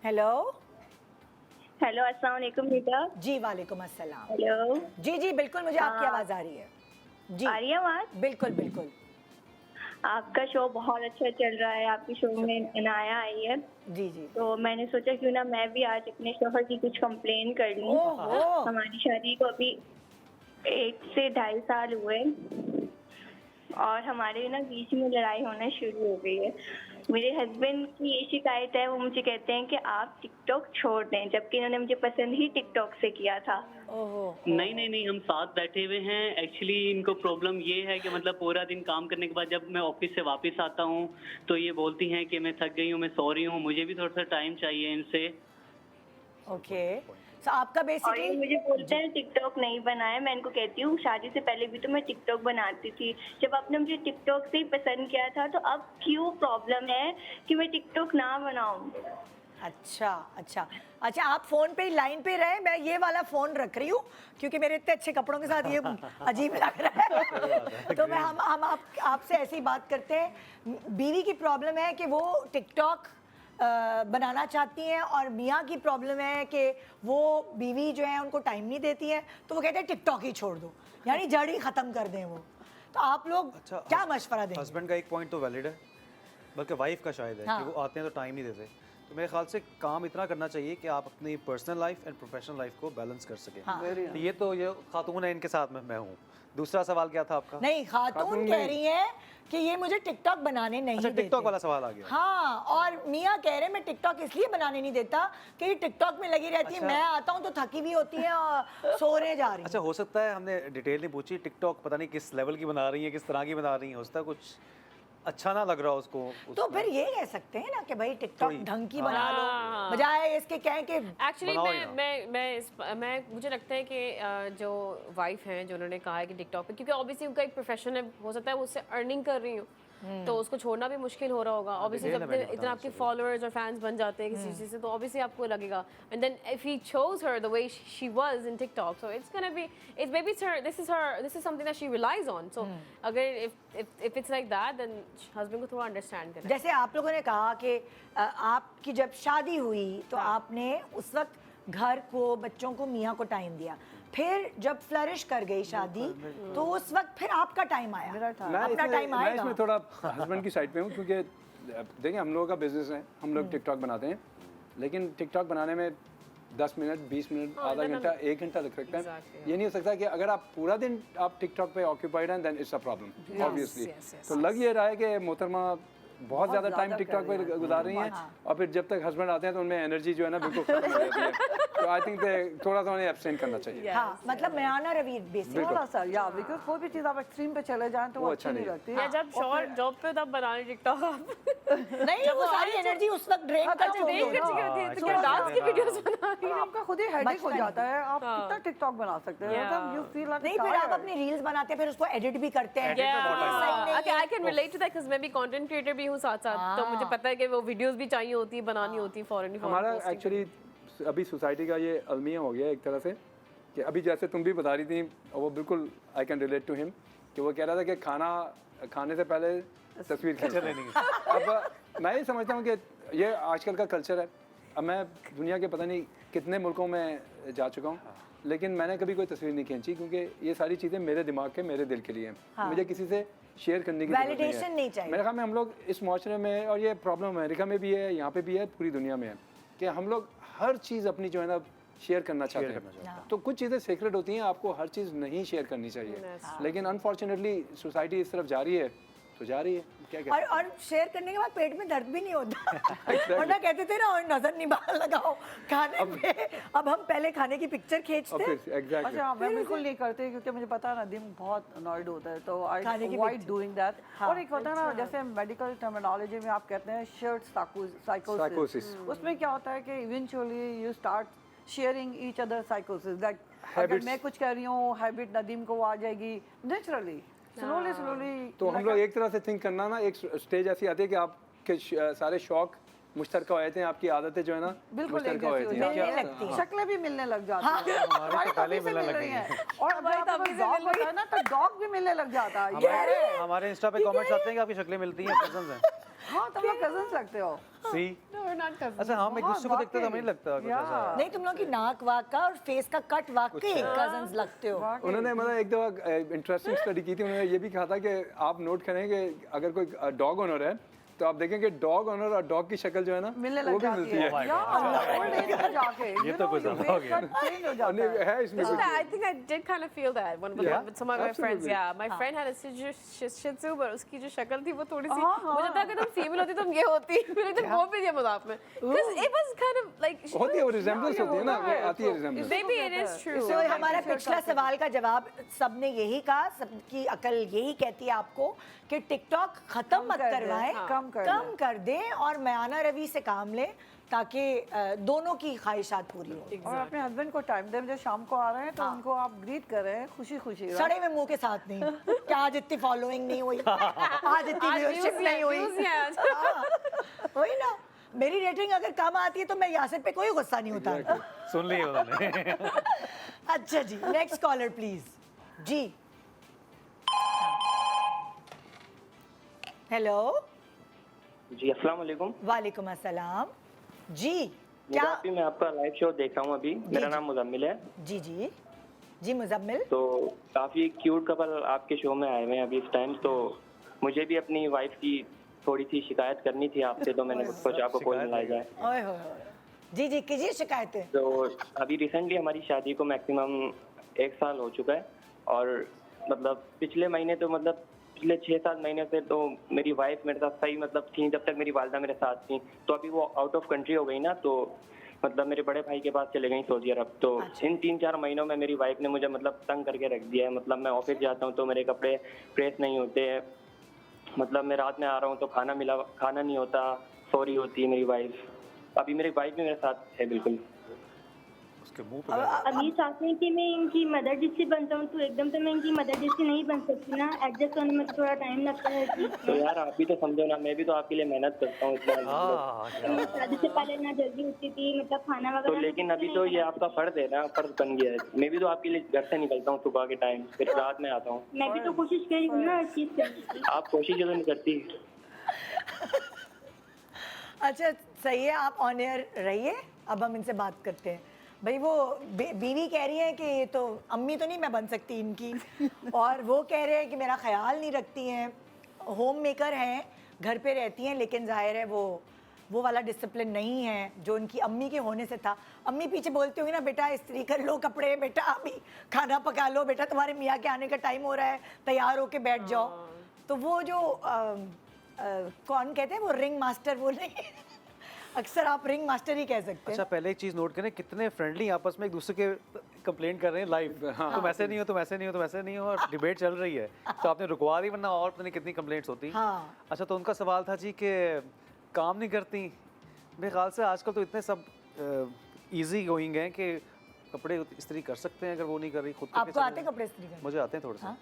हेलो हेलो, अस्सलाम वालेकुम बेटा। जी, वालेकुम अस्सलाम। हेलो, जी जी बिल्कुल, मुझे आपकी आवाज़ आ रही है जी। आ रही है आवाज़? बिल्कुल बिल्कुल। आपका शो बहुत अच्छा चल रहा है, आपके शो में इनाया आई है, जी जी। तो मैंने सोचा क्यों ना मैं भी आज अपने शोहर की कुछ कंप्लेन कर लूं। ओहो। हमारी शादी को अभी 1 से 2.5 साल हुए और हमारे ना बीच में लड़ाई होना शुरू हो गई है। मेरे हस्बैंड की ये शिकायत है, वो मुझे कहते हैं कि आप टिकटॉक छोड़ दें, जबकि इन्होंने मुझे पसंद ही टिकटॉक से किया था। ओहो। नहीं, हम साथ बैठे हुए हैं। एक्चुअली इनको प्रॉब्लम ये है कि मतलब पूरा दिन काम करने के बाद जब मैं ऑफिस से वापस आता हूँ तो ये बोलती हैं कि मैं थक गई हूँ, मैं सो रही हूँ, मुझे भी थोड़ा सा टाइम चाहिए इनसे। ओके, सो आपका और ये बेसिकली मुझे बोलते हैं टिकटॉक नहीं बनाया। मैं इनको कहती हूँ शादी से पहले भी तो मैं टिकटॉक बनाती थी, जब आपने मुझे टिकटॉक से ही पसंद किया था, तो अब क्यों प्रॉब्लम है कि मैं टिकटॉक ना बनाऊँ? अच्छा अच्छा अच्छा, आप फ़ोन पे लाइन पे रहे, मैं ये वाला फ़ोन रख रही हूँ क्योंकि मेरे इतने अच्छे कपड़ों के साथ ये अजीब लग रहा है। तो मैं हम आपसे ऐसी बात करते हैं। बीवी की प्रॉब्लम है कि वो टिकटॉक बनाना चाहती हैं और मियाँ की प्रॉब्लम है कि वो बीवी जो है उनको टाइम नहीं देती है, तो वो कहते हैं टिकटॉक ही छोड़ दो, यानी जड़ ही ख़त्म कर दें वो। तो आप लोग अच्छा, क्या मशवरा देंगे? हस्बैंड का एक पॉइंट तो वैलिड है, बल्कि वाइफ का शायद है हाँ। कि वो आते हैं तो टाइम नहीं देते। तो मेरे ख्याल से काम इतना करना चाहिए कि आप अपनी personal life and professional life को बैलेंस कर सकें। हाँ। तो ये खातून है, इनके साथ में मैं हूँ। दूसरा सवाल क्या था आपका? नहीं, खातून कह रही है कि ये मुझे टिकटॉक बनाने नहीं अच्छा, देते। टिकटॉक वाला सवाल आ गया। हाँ, और मियाँ कह रहे हैं मैं टिकटॉक इसलिए बनाने नहीं देता कि ये टिकटॉक में लगी रहती है, अच्छा। मैं आता हूँ तो थकी भी होती है और सोने जा रही अच्छा, है। हो सकता है हमने डिटेल नहीं पूछी, टिकटॉक पता नहीं किस लेवल की बना रही है, किस तरह की बना रही है, हो सकता है कुछ अच्छा ना लग रहा हो उसको। तो फिर ये कह सकते हैं ना कि भाई टिकटॉक थोड़ी- ढंग की बना लो, हाँ। बजाय इसके कहें कि एक्चुअली बनाओ ही मैं मुझे लगता है कि जो वाइफ हैं जो उन्होंने कहा है कि टिकटॉक पे, क्योंकि ऑब्वियसली उनका एक प्रोफेशन है, हो सकता है वो उससे अर्निंग कर रही हूँ, तो उसको छोड़ना भी मुश्किल हो रहा होगा। ऑब्वियसली again, जब मैंने इतना बताया आपके फॉलोअर्स और फैंस बन जाते हैं किसी चीज़ से, तो ऑब्वियसली आपको लगेगा। And then if he chose her the way she was in TikTok, so it's gonna be, it's maybe this is something that she realise on. So अगर if it's like that, then husband को थोड़ा understand करना है। जैसे आप लोगों ने कहा कि आपकी जब शादी हुई तो आपने उस वक्त घर को, बच्चों को, मियाँ को टाइम दिया, फिर जब फ्लरिश कर गई शादी तो उस वक्त फिर आपका टाइम आया। अपना टाइम मैं आएगा। इसमें थोड़ा हस्बैंड की साइड पे हूँ, क्योंकि देखिए हम लोगों का बिजनेस है, हम लोग टिकटॉक बनाते हैं, लेकिन टिकटॉक बनाने में 10 मिनट, 20 मिनट, आधा घंटा, 1 घंटा लग सकता है। Exactly, ये नहीं हो सकता कि अगर आप पूरा दिन आप टिकटॉक पे ऑक्यूपाइड हैं, then it's a problem obviously. yes, तो लग ये रहा है कि मोहतरमा बहुत ज़्यादा टाइम ज़्यादा टिकटॉक कर रही पे हैं। गुजार रही हैं, और फिर जब तक हस्बैंड आते हैं तो उनमें एनर्जी जो है ना बिल्कुल खत्म हो जाती है। तो आई थिंक थोड़ा सा उन्हें एब्सटेन करना चाहिए। हाँ, मतलब मयाना रवि बेसिकली थोड़ा सा या बिकॉज कोई भी चीज़ आप एक्सट्रीम पे चले जाएं तो वो अच्छा अच्छी नहीं नहीं लगती। या जब शॉर्ट जॉब पे तब बनाने टिकटॉक आप नहीं, वो सारी एनर्जी उस वक्त ड्रेन कर अच्छा देख कर चुकी होती है तो क्या डांस की वीडियोस बना रही तो हैं? आपका खुद ही हेडेक हो बचपन जाता है, आप कितना टिकटॉक बना सकते हैं, Yeah. मतलब यू फील नहीं, फिर आप अपनी रील्स बनाते हैं, फिर उसको एडिट भी करते हैं। Yeah, okay, I can relate to that because मैं भी कंटेंट क्रिएटर भी हूँ साथ-साथ, तो मुझे पता है कि वो वीडियोस भी चाहिए होती है, बनानी होती है फॉरन हमारा एक्चुअली अभी सोसाइटी का ये अलमिया हो गया एक तरह से, कि अभी जैसे तुम भी बता रही थी, और वो बिल्कुल I can relate to him, कि वो कह रहा था कि खाने से पहले तस्वीर खींच लेनी। अब मैं ये समझता हूँ कि ये आजकल का कल्चर है। अब मैं दुनिया के पता नहीं कितने मुल्कों में जा चुका हूँ, लेकिन मैंने कभी कोई तस्वीर नहीं खींची, क्योंकि ये सारी चीज़ें मेरे दिमाग के, मेरे दिल के लिए हैं। मुझे किसी से शेयर करने की जरूरत Validation नहीं चाहिए। मेरे ख्याल में हम लोग इस माशरे में, और ये प्रॉब्लम अमेरिका में भी है, यहाँ पे भी है, पूरी दुनिया में है, कि हम लोग हर चीज़ अपनी जो है ना शेयर करना चाहते हैं। तो कुछ चीज़ें सीक्रेट होती हैं, आपको हर चीज़ नहीं शेयर करनी चाहिए, लेकिन अनफॉर्चुनेटली सोसाइटी इस तरफ जा रही है, तो जा रही है, क्या कहते और शेयर करने के बाद पेट में दर्द भी नहीं होता। वरना कहते थे ना, और नजर नहीं बाहर लगाओ खाने पे। अब हम पहले खाने की पिक्चर खींचते हैं। हैं एग्जैक्टली। अच्छा, मैं बिल्कुल नहीं करती क्योंकि मुझे पता है नदीम बहुत अनॉयड होता है, तो आई खाने की अवॉइड picture। Doing that. और एक होता है ना, जैसे मेडिकल टर्मिनोलॉजी में आप कहते हैं शर्ट साइकोसिस, उसमें क्या होता है कि eventually you start sharing each other साइकोसिस, लाइक अगर मैं कुछ कह रही हूँ हैबिट नदीम को वो आ जाएगी नेचुरली, स्लोली। तो हम लोग एक तरह से थिंक करना ना, एक स्टेज ऐसी आती है कि आपके सारे शौक मुश्तरका हो जाते हैं, आपकी आदतें जो है ना बिल्कुल एक मुश्तरका हो जैसी हो जाती जाती हैं। लगती है, शक्लें भी मिलने लग जाती हैं। हमारी हमारी तो पहले ही तभी से मिलने मिल लग रही गई हैं। और अगर आपका कोई डॉग होता है ना, तो डॉग भी मिलने लग जाता है। ये हमारे इंस्टा पे कमेंट्स आते हैं कि आपकी शक्लें मिलती हैं, कजन्स हैं। हाँ, तुम लोग कजन्स लगते हो। सी अच्छा, हम एक दूसरे को देखते तो हमें नहीं लगता कुछ ऐसा। नहीं, तुम लोग की नाक वाक का और फेस का कट वाकई कजन्स लगते हो। उन्होंने मतलब एक दफ़ा इंटरेस्टिंग स्टडी की थी, उन्होंने ये भी कहा था कि आप नोट करें कि अगर कोई डॉग ओनर है, तो आप देखेंगे डॉग ओनर और डॉग की शक्ल जो है ना मिलने वो लग भी जाती मिलती है। है। या ओल्ड एज में जाके ये तो कुछ ज़्यादा हो गया। चेंज हो जाता और नहीं, है। है इसमें कुछ I think I did kind of feel that with some of my friends. absolutely. Yeah, my friend had a Shih Tzu, but उसकी जो शक्ल थी वो थोड़ी सी, हाँ, हाँ। मुझे लगा कि तुम फीमेल होती तुम ये होती, फिर तो वो भी दिया मजाक में, because it was kind of like होती है, वो रिजेम्बलेंस होती है ना, वो आती है resemblance. maybe it is true. तो हमारा पिछला सवाल का जवाब सबने यही कहा, सबकी अकल यही कहती है आपको कि टिकटॉक खत्म मत कर दें, करवाएं, कम कर दें। दें और मयाना रवि से काम लें, ताकि दोनों की ख्वाहिशात पूरी हो। और अपने हस्बैंड को टाइम दें, जब शाम को आ रहे हैं तो उनको आप ग्रीट करें खुशी खुशी। सड़े में मुंह के साथ नहीं कि आज इतनी फॉलोइंग नहीं हुई, आज इतनी व्यूअरशिप नहीं हुई। हाँ, वही ना, मेरी रेटिंग अगर कम आती है तो मैं यासिर पे कोई गुस्सा नहीं उतारती। सुन लिए उन्होंने। अच्छा जी, नेक्स्ट कॉलर प्लीज। जी, हेलो। जी अस्सलाम वालेकुम। वालेकुम अस्सलाम। जी, क्या? मुज़ाफिर, मैं आपका लाइव शो देख रहा हूँ अभी। मेरा नाम मुजम्मिल है। जी जी जी, मुजम्मिल। तो काफ़ी क्यूट कपल आपके शो में आए हुए हैं अभी इस टाइम, तो मुझे भी अपनी वाइफ की थोड़ी सी शिकायत करनी थी आपसे, तो मैंने सोचा आपको कॉल मिलाया जाए। ओए होए होए। जी जी, कीजिए शिकायतें। तो अभी रिसेंटली हमारी शादी को मैक्सिमम 1 साल हो चुका है, और मतलब पिछले महीने तो मतलब पिछले 6-7 महीने से तो मेरी वाइफ मेरे साथ सही मतलब थी, जब तक मेरी वालदा मेरे साथ थी। तो अभी वो आउट ऑफ कंट्री हो गई ना, तो मतलब मेरे बड़े भाई के पास चले गई सऊदी अरब। तो इन 3-4 महीनों में मेरी वाइफ ने मुझे मतलब तंग करके रख दिया है। मतलब मैं ऑफिस जाता हूँ तो मेरे कपड़े प्रेस नहीं होते हैं, मतलब मैं रात में आ रहा हूँ तो खाना नहीं होता, सॉरी होती है मेरी वाइफ। अभी मेरी वाइफ भी मेरे साथ है बिल्कुल। उसके मुंह पे अभी चाहते हैं कि मैं इनकी मदर जैसी बनता हूँ, तो एकदम तो मैं इनकी मदर जैसी नहीं बन सकती ना, एडजस्ट होने में थोड़ा टाइम लगता है। तो यार आप भी तो समझो ना, मैं भी तो आपके लिए मेहनत करता हूँ इतना। मैं शादी से पहले ना जल्दी उठती थी, मतलब खाना तो वगैरह। लेकिन अभी तो ये आपका फर्ज है ना, फर्ज बन गया है। मैं भी तो आपके लिए घर से निकलता हूँ सुबह के टाइम, फिर रात में आता हूँ। मैं भी तो कोशिश कर रही हूँ ना हर चीज़ करने की। आप कोशिश तो नहीं करती। अच्छा सही है, आप ऑन एयर रहिए, अब हम इनसे बात करते हैं। भाई वो बीवी कह रही है कि ये तो अम्मी तो नहीं मैं बन सकती इनकी, और वो कह रहे हैं कि मेरा ख्याल नहीं रखती हैं, होम मेकर हैं, घर पे रहती हैं, लेकिन जाहिर है वो वाला डिसिप्लिन नहीं है जो उनकी अम्मी के होने से था। अम्मी पीछे बोलती होंगी ना, बेटा इस्त्री कर लो कपड़े, बेटा अभी खाना पका लो, बेटा तुम्हारे मियाँ के आने का टाइम हो रहा है, तैयार होके बैठ जाओ। तो वो जो कौन कहते हैं वो रिंग मास्टर, वो नहीं अक्सर आप रिंग मास्टर ही कह सकते हैं। अच्छा, पहले एक चीज़ नोट करें, कितने फ्रेंडली आपस में एक दूसरे के कंप्लेंट कर रहे हैं लाइव। तुम ऐसे नहीं हो, तुम ऐसे नहीं हो, तुम ऐसे नहीं हो, और डिबेट चल रही है। तो आपने रुकवा दी, वरना और पता नहीं कितनी कंप्लेंट्स होती। हाँ। अच्छा, तो उनका सवाल था जी कि काम नहीं करती। मेरे ख्याल से आजकल तो इतने सब इजी गोइंग हैं कि कपड़े इस्त्री कर सकते हैं अगर वो नहीं कर रही खुद करके आपको चले आते जाएं। कपड़े इस्त्री करने? मुझे आते हैं थोड़े से। हाँ?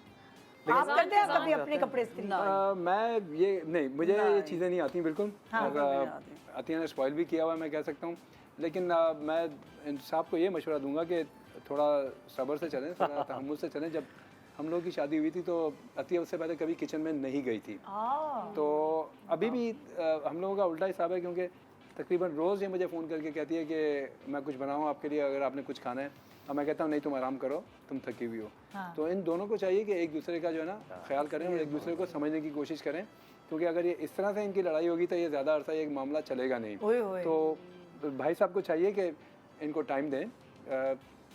आप करते हैं कभी अपने कपड़े इस्त्री? मैं ये नहीं, मुझे ये चीज़ें नहीं आती बिल्कुल। और आती हैं, स्पॉइल भी किया हुआ है मैं कह सकता हूँ। लेकिन मैं इन साहब को ये मशवरा दूंगा कि थोड़ा सब्र से चलें, थोड़ा तहम्मुल से चलें। जब हम लोग की शादी हुई थी तो अतिया उससे पहले कभी किचन में नहीं गई थी। तो अभी भी हम लोगों का उल्टा हिसाब है, क्योंकि तकरीबन रोज़ ये मुझे फ़ोन करके कहती है कि मैं कुछ बनाऊँ आपके लिए, अगर आपने कुछ खाना है। और मैं कहता हूँ नहीं, तुम आराम करो, तुम थकी हुई हो। तो इन दोनों को चाहिए कि एक दूसरे का जो है ना ख्याल करें और एक दूसरे को समझने की कोशिश करें, क्योंकि अगर ये इस तरह से इनकी लड़ाई होगी तो ये ज़्यादा अरसा ये मामला चलेगा नहीं। तो भाई साहब को चाहिए कि इनको टाइम दें,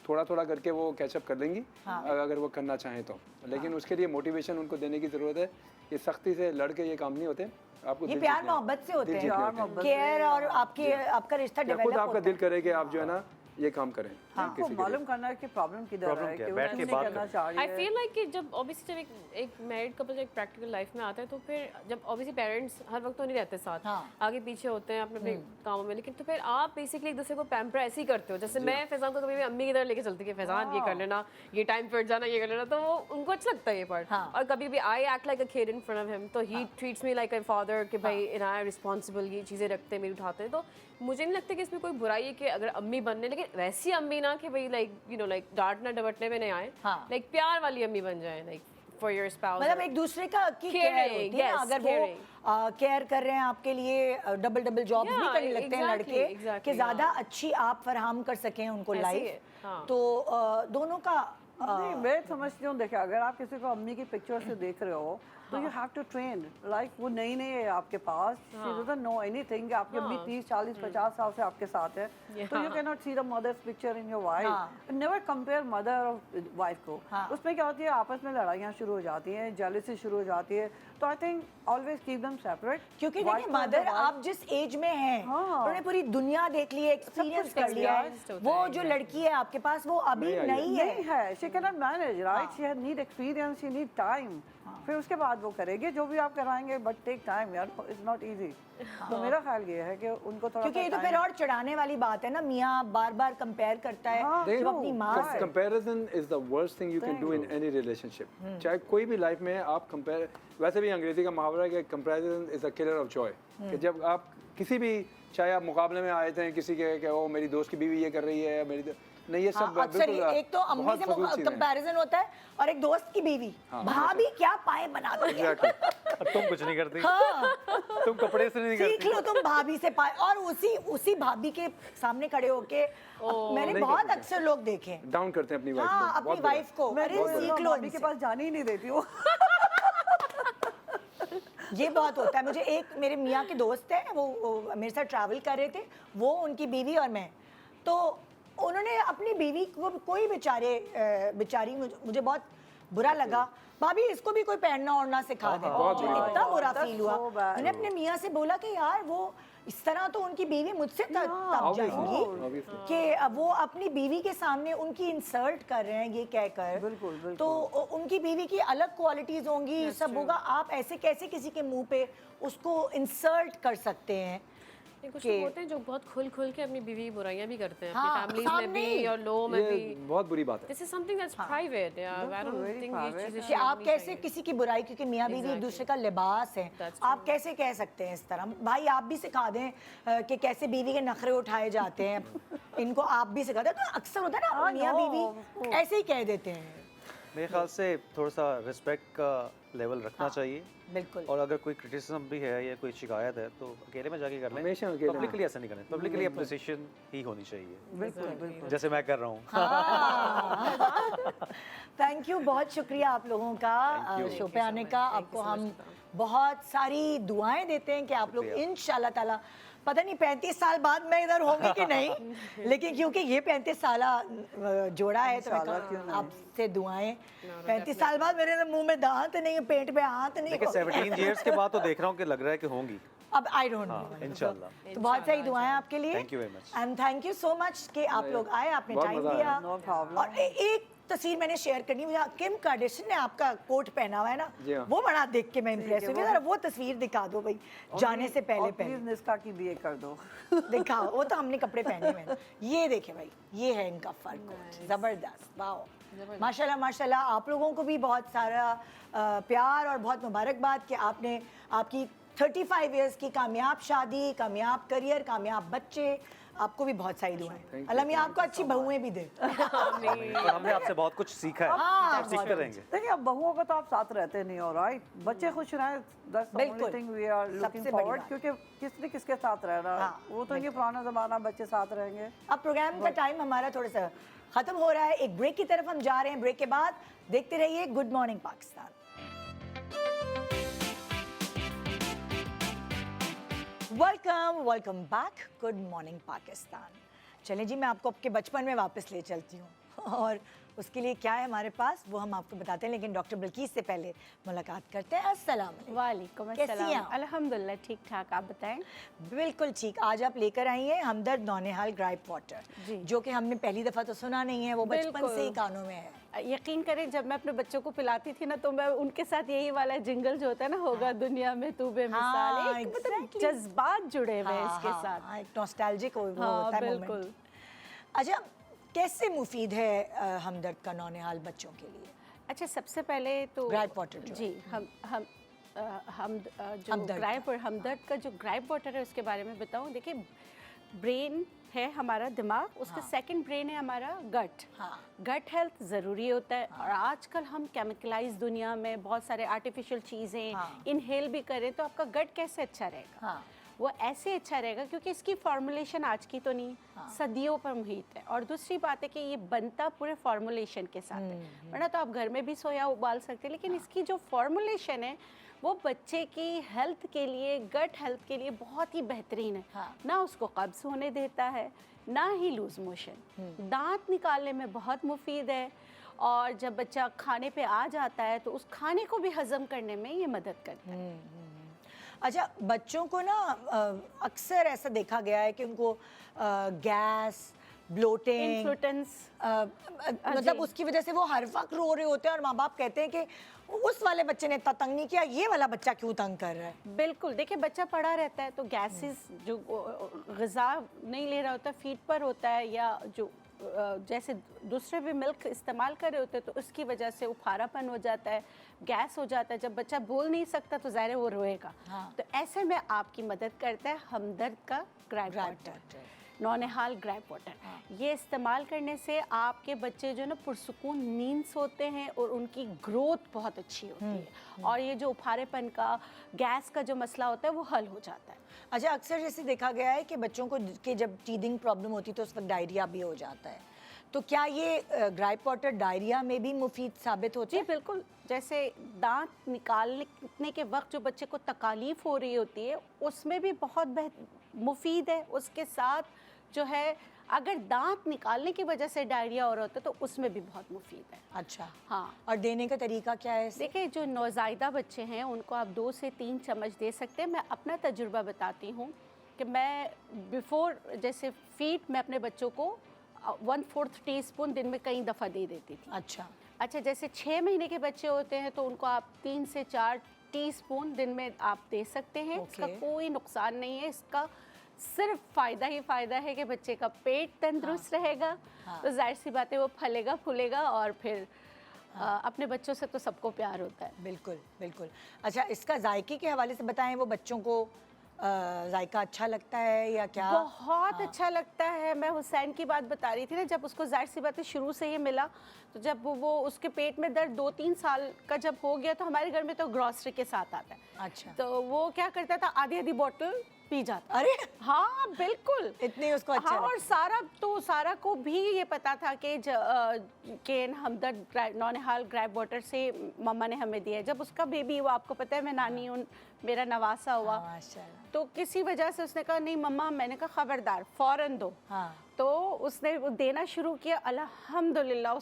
थोड़ा थोड़ा करके वो कैचअप कर लेंगी अगर वो करना चाहें तो। लेकिन उसके लिए मोटिवेशन उनको देने की ज़रूरत है। ये सख्ती से लड़ के ये काम नहीं होते। आपको ये प्यार मोहब्बत से होते हैं, केयर और आपका रिश्ता खुद डेवलप आपका दिल करे कि आप जो है ना ये काम करें। आपको मालूम करना है कि प्रॉब्लम किधर है, कि वो बैठ के कैसे बात करना करें। चाह रही आई है। फील लाइक कि जब ऑब्वियसली जब एक मैरिड कपल एक प्रैक्टिकल लाइफ में आता है तो फिर जब ऑब्वियसली पेरेंट्स हर वक्त तो नहीं रहते साथ, आगे पीछे होते हैं अपने अपने कामों में, लेकिन तो फिर आप बेसिकली एक दूसरे को पैम्पर ऐसे ही करते हो। जैसे मैं फैजान को कभी भी अम्मी की तरह लेके चलती कि फैजान ये कर लेना, ये टाइम पर जाना, ये कर लेना, तो वो उनको अच्छा लगता है ये पार्ट। और कभी भी I act like a kid in front of him, तो he treats me like a father कि भाई इन आई रिस्पॉन्सिबल, ये चीज़ें रखते हैं, मेरी उठाते हैं। तो मुझे नहीं लगता कि इसमें कोई बुराई है कि अगर अम्मी बनने, लेकिन वैसी अम्मी ना कि भाई लाइक यू नो लाइक डांटना डबटने में नहीं आए, लाइक प्यार वाली अम्मी बन जाए, लाइक फॉर योर स्पाउस। मतलब एक दूसरे का की केयर होती है ना। अगर वो केयर कर रहे हैं आपके लिए, डबल डबल जॉब भी करने लगते हैं लड़के कि ज़्यादा अच्छी आप फराहम कर सकें उनको लाइफ। तो दोनों का नहीं, मैं समझती हूँ। देखिए, अगर आप किसी को अम्मी की पिक्चर से देख रहे हो तो you have to train, like वो नई नई है आपके पास, शी डजंट नो एनीथिंग। आपकी अम्मी 30 40 50 साल से आपके साथ है, तो you can not see the mother's picture in your wife. Never compare mother और वाइफ को। उसमें क्या होती है, आपस में लड़ाइयाँ शुरू हो जाती हैं, जेलसी शुरू हो जाती है। तो I think always keep them separate. क्योंकि देखिए मदर आप जिस एज में हैं, उन्होंने पूरी दुनिया देख ली है, एक्सपीरियंस कर लिया है। वो जो लड़की है आपके पास वो अभी नई है, she can not manage, right? She had need experience, she need time. फिर उसके बाद वो करेगी जो भी आप कराएंगे, बट टेक टाइम यार, इट्स नॉट इजी। तो मेरा ख्याल ये है कि उनको थोड़ा, क्योंकि ये तो फिर और चढ़ाने वाली बात है ना, मियाँ बार बार कंपेयर करता है जब अपनी माँ से। Comparison is the worst thing you can do in any relationship. चाहे कोई भी लाइफ में आप कंपेयर, वैसे भी अंग्रेजी का मुहावरा है कि comparison is a killer of Joy. कि जब आप किसी भी, चाहे आप मुकाबले में आए थे किसी के कि ओ मेरी दोस्त की बीवी ये कर रही है, मेरी नहीं, ये सब अक्सर एक तो अम्मी से कंपैरिजन होता है और एक दोस्त की बीवी, भाभी क्या पाए बनाती है। तुम कुछ नहीं करती, तुम कपड़े से नहीं सीख करती। लो तुम भाभी से पाए। और उसी भाभी के सामने खड़े होके मैंने बहुत अक्सर लोग देखे डाउन करते हैं अपनी वाइफ को। अपनी वाइफ को, अरे सीख लो, भाभी के पास जाने ही नहीं देती वो। ये बहुत होता है। मुझे एक मेरे मियाँ के दोस्त हैं, वो मेरे साथ ट्रैवल कर रहे थे, वो, उनकी बीवी और मैं। तो उन्होंने अपनी बीवी को, कोई बेचारी मुझे बहुत बुरा लगा, भाभी इसको भी कोई पहनना ओढ़ना सिखा दे। इतना बुरा फील हुआ। मैंने अपने मियाँ से बोला कि यार वो इस तरह तो उनकी बीवी मुझसे तब जाएंगी कि वो अपनी बीवी के सामने उनकी इंसल्ट कर रहे हैं ये कहकर। बिल्कुल। तो उनकी बीवी की अलग क्वालिटीज होंगी, सब होगा। आप ऐसे कैसे किसी के मुंह पे उसको इंसल्ट कर सकते हैं? कुछ लोग होते हैं जो बहुत खुल के अपनी बीवी की बुराइयां भी करते हैं, अपनी फैमिलीज में भी और लोगों में भी। बहुत बुरी बात है। This is something that's private. I don't think ये चीजें कि आप कैसे किसी की बुराई, क्योंकि मियाँ बीवी एक दूसरे का लिबास है, आप कैसे कह सकते हैं इस तरह? भाई आप भी सिखा दें कि कैसे बीवी के नखरे उठाए जाते हैं, इनको आप भी सिखा दें। तो अक्सर होता है ना, मियाँ बीवी ऐसे ही कह देते हैं। मेरे ख्याल से थोड़ा सा रिस्पेक्ट का लेवल रखना चाहिए। बिल्कुल। और अगर कोई क्रिटिसिज्म भी है या कोई शिकायत है तो अकेले में जाके कर लें, हमेशा अकेले। पब्लिकली ऐसा नहीं करें। पब्लिकली अप्रिसिएशन ही होनी चाहिए, बिल्कुल। जैसे मैं कर रहा हूँ। थैंक यू, बहुत शुक्रिया आप लोगों का शो पे आने का। आपको हम बहुत सारी दुआएं देते हैं कि आप लोग इंशाल्लाह ताला, पता नहीं 35 साल बाद मैं इधर होंगी कि नहीं, लेकिन क्योंकि ये 35 साल जोड़ा है तो मैं आपसे दुआएं, 35 साल बाद मेरे मुंह में दांत नहीं है, पेट पे हाथ नहीं देखिए होगा। 17 इयर्स के बाद तो देख रहा हूँ कि लग रहा है कि होंगी। अब आई डोंट नो, इंशाल्लाह। तो बहुत सारी दुआएं आपके लिए। Thank you very much. And thank you so much कि आप लोग आए, आपने बहुत टाइम मजा आया। दिया। No problem. और एक तस्वीर मैंने शेयर करनी है, किम कार्दाशियन ने आपका कोट पहना हुआ है ना, जी हाँ। वो बड़ा देख के मैं इम्प्रेस है, हुई। वो- जरा वो तस्वीर दिखा दो भाई, जाने से पहले प्लीज पहले निष्ठा की भी ये कर दो। दिखाओ। वो तो हमने कपड़े पहने हुए हैं। ये देखे भाई, ये है इनका फर कोट, जबरदस्त, वाओ माशाल्लाह माशाल्लाह। आप लोगों को भी बहुत सारा प्यार और बहुत मुबारकबाद कि आपने आपकी 35 इयर्स की कामयाब शादी, कामयाब करियर, कामयाब बच्चे, आपको भी बहुत सारी दुआएं। अल्लाह मियां आपको अच्छी बहुएं भी दे। तो हमने आपसे बहुत कुछ सीखा है, हाँ, सीखते रहेंगे। देखिए अब बहुओं का तो आप साथ रहते नहीं हो, राइट? बच्चे खुश रहें, दैट्स द बिल्कुल। Only thing we are looking सबसे बड़ी फॉरवर्ड, बात। क्योंकि किसने किसके साथ रहना, हाँ, वो तो नहीं पुराना जमाना, बच्चे साथ रहेंगे। अब प्रोग्राम का टाइम हमारा थोड़ा सा खत्म हो रहा है, एक ब्रेक की तरफ हम जा रहे हैं। ब्रेक के बाद देखते रहिए good morning Pakistan. Welcome back, good morning Pakistan. चलें जी, मैं आपको आपके बचपन में वापस ले चलती हूँ और उसके लिए क्या है हमारे पास वो हम आपको बताते हैं, लेकिन डॉक्टर बिल्किस से पहले मुलाकात करते हैं। अस्सलाम वालेकुम। वालेकुम कैसी हैं अस्सलाम। आप? अल्हम्दुलिल्लाह ठीक ठाक, आप बताएं। बिल्कुल ठीक। आज आप लेकर आई हैं हमदर्द नौनिहाल ग्राइप वाटर, जी। जो कि हमने पहली दफ़ा तो सुना नहीं है, वो बचपन बिल्कुल। से ही कानों में है। यकीन करें, जब मैं अपने बच्चों को पिलाती थी ना, तो मैं उनके साथ यही वाला जिंगल जो होता है ना, होगा दुनिया में तू बेमिसाल, हाँ, एक मतलब exactly। जज्बात जुड़े हुए हैं हाँ, इसके हाँ, साथ। हाँ, एक नॉस्टैल्जिक वो हाँ, होता है बिल्कुल। मोमेंट। अच्छा, कैसे मुफीद है हमदर्द का नौनिहाल बच्चों के लिए? अच्छा, सबसे पहले तो ग्राइप वाटर जो जी, हम जो हमदर्द ग्राइप और हमदर्द का जो ग्राइप वाटर है उसके बारे में बताऊं। देखिए, ब्रेन है हमारा दिमाग, उसका सेकंड ब्रेन है हमारा गट। हाँ। गट हेल्थ ज़रूरी होता है। और आजकल हम केमिकलाइज दुनिया में बहुत सारे आर्टिफिशियल चीज़ें हाँ। इनहेल भी करें, तो आपका गट कैसे अच्छा रहेगा? हाँ। वो ऐसे अच्छा रहेगा क्योंकि इसकी फॉर्मुलेशन आज की तो नहीं, सदियों पर मुहित है। और दूसरी बात है कि ये बनता पूरे फॉर्मुलेशन के साथ है, वरना तो आप घर में भी सोया उबाल सकते हैं, लेकिन इसकी जो फॉर्मुलेशन है वो बच्चे की हेल्थ के लिए, गट हेल्थ के लिए बहुत ही बेहतरीन है। हाँ। ना उसको कब्ज होने देता है, ना ही लूज मोशन। दांत निकालने में बहुत मुफीद है, और जब बच्चा खाने पे आ जाता है तो उस खाने को भी हजम करने में ये मदद करता है। अच्छा, बच्चों को ना अक्सर ऐसा देखा गया है कि उनको गैस, ब्लोटिंग, इन्फ्लुटेंस, मतलब जी। उसकी वजह से वो हर वक्त रो रहे होते हैं और माँ बाप कहते हैं कि उस वाले बच्चे ने इतना तंग नहीं किया, ये वाला बच्चा क्यों तंग कर रहा है? बिल्कुल। देखिए, बच्चा पड़ा रहता है तो गैसेस जो ग़िज़ा नहीं ले रहा होता, फीड पर होता है, या जो जैसे दूसरे भी मिल्क इस्तेमाल कर रहे होते हैं, तो उसकी वजह से उफारापन हो जाता है, गैस हो जाता है। जब बच्चा बोल नहीं सकता तो ज़ाहिर है वो रोएगा। हाँ। तो ऐसे में आपकी मदद करता है हमदर्द का ग्राइप वाटर, नौनिहाल ग्राइप वाटर। ये इस्तेमाल करने से आपके बच्चे जो ना पुरसुकून नींद सोते हैं और उनकी ग्रोथ बहुत अच्छी होती है, और ये जो उफारेपन का, गैस का जो मसला होता है वो हल हो जाता है। अच्छा, अक्सर जैसे देखा गया है कि बच्चों को के जब टीदिंग प्रॉब्लम होती है तो उस वक्त डायरिया भी हो जाता है, तो क्या ये ग्राइप वाटर डायरिया में भी मुफीद साबित होता जी है? बिल्कुल। जैसे दांत निकालने के वक्त जो बच्चे को तकालीफ हो रही होती है, उसमें भी बहुत मुफीद है। उसके साथ जो है, अगर दांत निकालने की वजह से डायरिया हो रहा होता है तो उसमें भी बहुत मुफीद है। अच्छा, हाँ। और देने का तरीका क्या है इसे? देखिए, जो नौज़ायदा बच्चे हैं उनको आप 2 से 3 चम्मच दे सकते हैं। मैं अपना तजुर्बा बताती हूँ कि मैं बिफ़ोर जैसे फीड मैं अपने बच्चों को 1/4 टीस्पून दिन में कई दफ़ा दे देती थी। अच्छा, जैसे 6 महीने के बच्चे होते हैं तो उनको आप 3 से 4 टीस्पून दिन में आप दे सकते हैं। इसका कोई नुकसान नहीं है, इसका सिर्फ फ़ायदा ही फ़ायदा है कि बच्चे का पेट तंदुरुस्त रहेगा। तो जाहिर सी बात है वो फलेगा फूलेगा, और फिर अपने बच्चों से तो सबको प्यार होता है। बिल्कुल बिल्कुल। अच्छा, इसका जायके के हवाले से बताएं, वो बच्चों को जायका अच्छा लगता है या क्या? बहुत अच्छा लगता है। मैं हुसैन की बात बता रही थी ना, जब उसको जाहिर सी बात है शुरू से ही मिला, तो जब वो उसके पेट में दर्द 2-3 साल का जब हो गया, तो हमारे घर में तो ग्रॉसरी के साथ आता है। अच्छा। तो वो क्या करता था, आधी आधी बॉटल पी जाता। अरे हाँ बिल्कुल, इतनी उसको अच्छा हाँ, लगता और सारा को भी ये पता था कि केन हमदर्द नौनिहाल ग्रैब वाटर से मम्मा ने हमें दिया है। जब उसका बेबी हुआ, आपको पता है मैं नानी हूँ, मेरा नवासा हुआ, माशाल्लाह। तो किसी वजह से उसने कहा नहीं मम्मा, मैंने कहा खबरदार फ़ौरन दो। हाँ तो उसने वो देना शुरू किया, अल्हम्दुलिल्लाह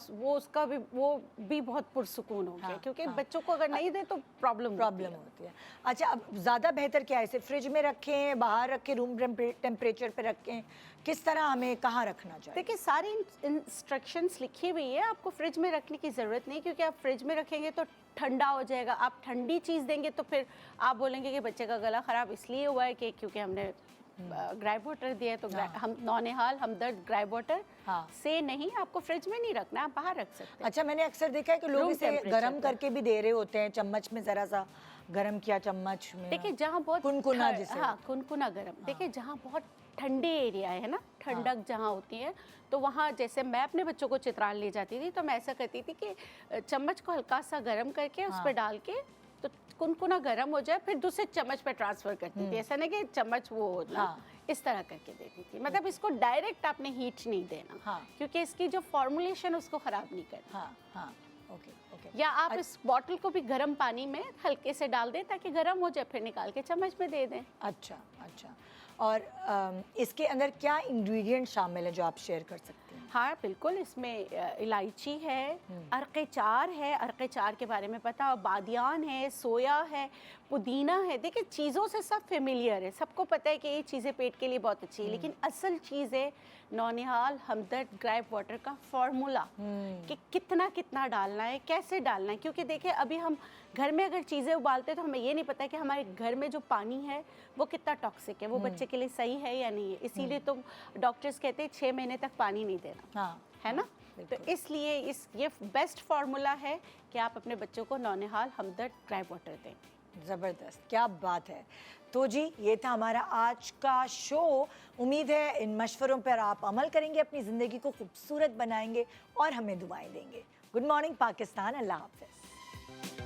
वो भी बहुत पुरसुकून हो गया। हाँ, क्योंकि हाँ। बच्चों को अगर नहीं दे तो प्रॉब्लम होती है। अच्छा, अब ज़्यादा बेहतर क्या है, इसे फ्रिज में रखें, बाहर रखें, रूम टेम्परेचर पे रखें, किस तरह हमें कहाँ रखना चाहिए? देखिए सारी इंस्ट्रक्शंस लिखी हुई है, आपको फ्रिज में रखने की ज़रूरत नहीं, क्योंकि आप फ्रिज में रखेंगे तो ठंडा हो जाएगा। आप ठंडी चीज़ देंगे तो फिर आप बोलेंगे कि बच्चे का गला ख़राब इसलिए हुआ है कि क्योंकि हमने ग्राइब वाटर दिया है। तो हम नौनिहाल हमदर्द ग्राइब वाटर से नहीं, आपको फ्रिज में नहीं रखना, आप बाहर रख सकते हैं। अच्छा, मैंने अक्सर देखा है कि लोग Room इसे temperature गर्म पे। करके भी दे रहे होते हैं, चम्मच में ज़रा सा गर्म किया चम्मच में। देखिए जहाँ बहुत कुनकुना जिसे। हाँ कुनकुना गर्म। देखिए जहाँ बहुत ठंडे एरिया है ना, ठंडक जहाँ होती है, तो वहाँ जैसे मैं अपने बच्चों को चित्राल ले जाती थी तो मैं ऐसा करती थी कि चम्मच को हल्का सा गर्म करके उस पर डाल के तो कुनकुना गर्म हो जाए, फिर दूसरे चम्मच पे ट्रांसफ़र करती थी। ऐसा नहीं कि चम्मच वो हो ना, इस तरह करके देती थी। मतलब इसको डायरेक्ट आपने हीट नहीं देना, क्योंकि इसकी जो फॉर्मुलेशन उसको ख़राब नहीं करना। हाँ हाँ, ओके ओके। या आप इस बॉटल को भी गर्म पानी में हल्के से डाल दें ताकि गर्म हो जाए, फिर निकाल के चम्मच में दे दें। अच्छा अच्छा। और इसके अंदर क्या इंग्रेडिएंट शामिल है जो आप शेयर कर सकते हैं? हाँ बिल्कुल, इसमें इलायची है, अरक़े चार है, अरक़े चार के बारे में पता, और बादियान है, सोया है, पुदीना है। देखिए चीज़ों से सब फेमिलियर है, सबको पता है कि ये चीज़ें पेट के लिए बहुत अच्छी है, लेकिन असल चीज़ है नौनिहाल हमदर्द ग्राइब वाटर का फॉर्मूला, कि कितना कितना डालना है, कैसे डालना है। क्योंकि देखिए अभी हम घर में अगर चीज़ें उबालते हैं तो हमें ये नहीं पता कि हमारे घर में जो पानी है वो कितना टॉक्सिक है, वो बच्चे के लिए सही है या नहीं है। इसीलिए तो डॉक्टर्स कहते हैं 6 महीने तक पानी नहीं देना, हाँ है ना। तो इसलिए ये बेस्ट फार्मूला है कि आप अपने बच्चों को नौनिहाल हमदर्द ग्राइब वाटर दें। ज़बरदस्त, क्या बात है। तो जी ये था हमारा आज का शो। उम्मीद है इन मशवरों पर आप अमल करेंगे, अपनी ज़िंदगी को खूबसूरत बनाएंगे और हमें दुआएं देंगे। गुड मॉर्निंग पाकिस्तान, अल्लाह हाफ़िज़।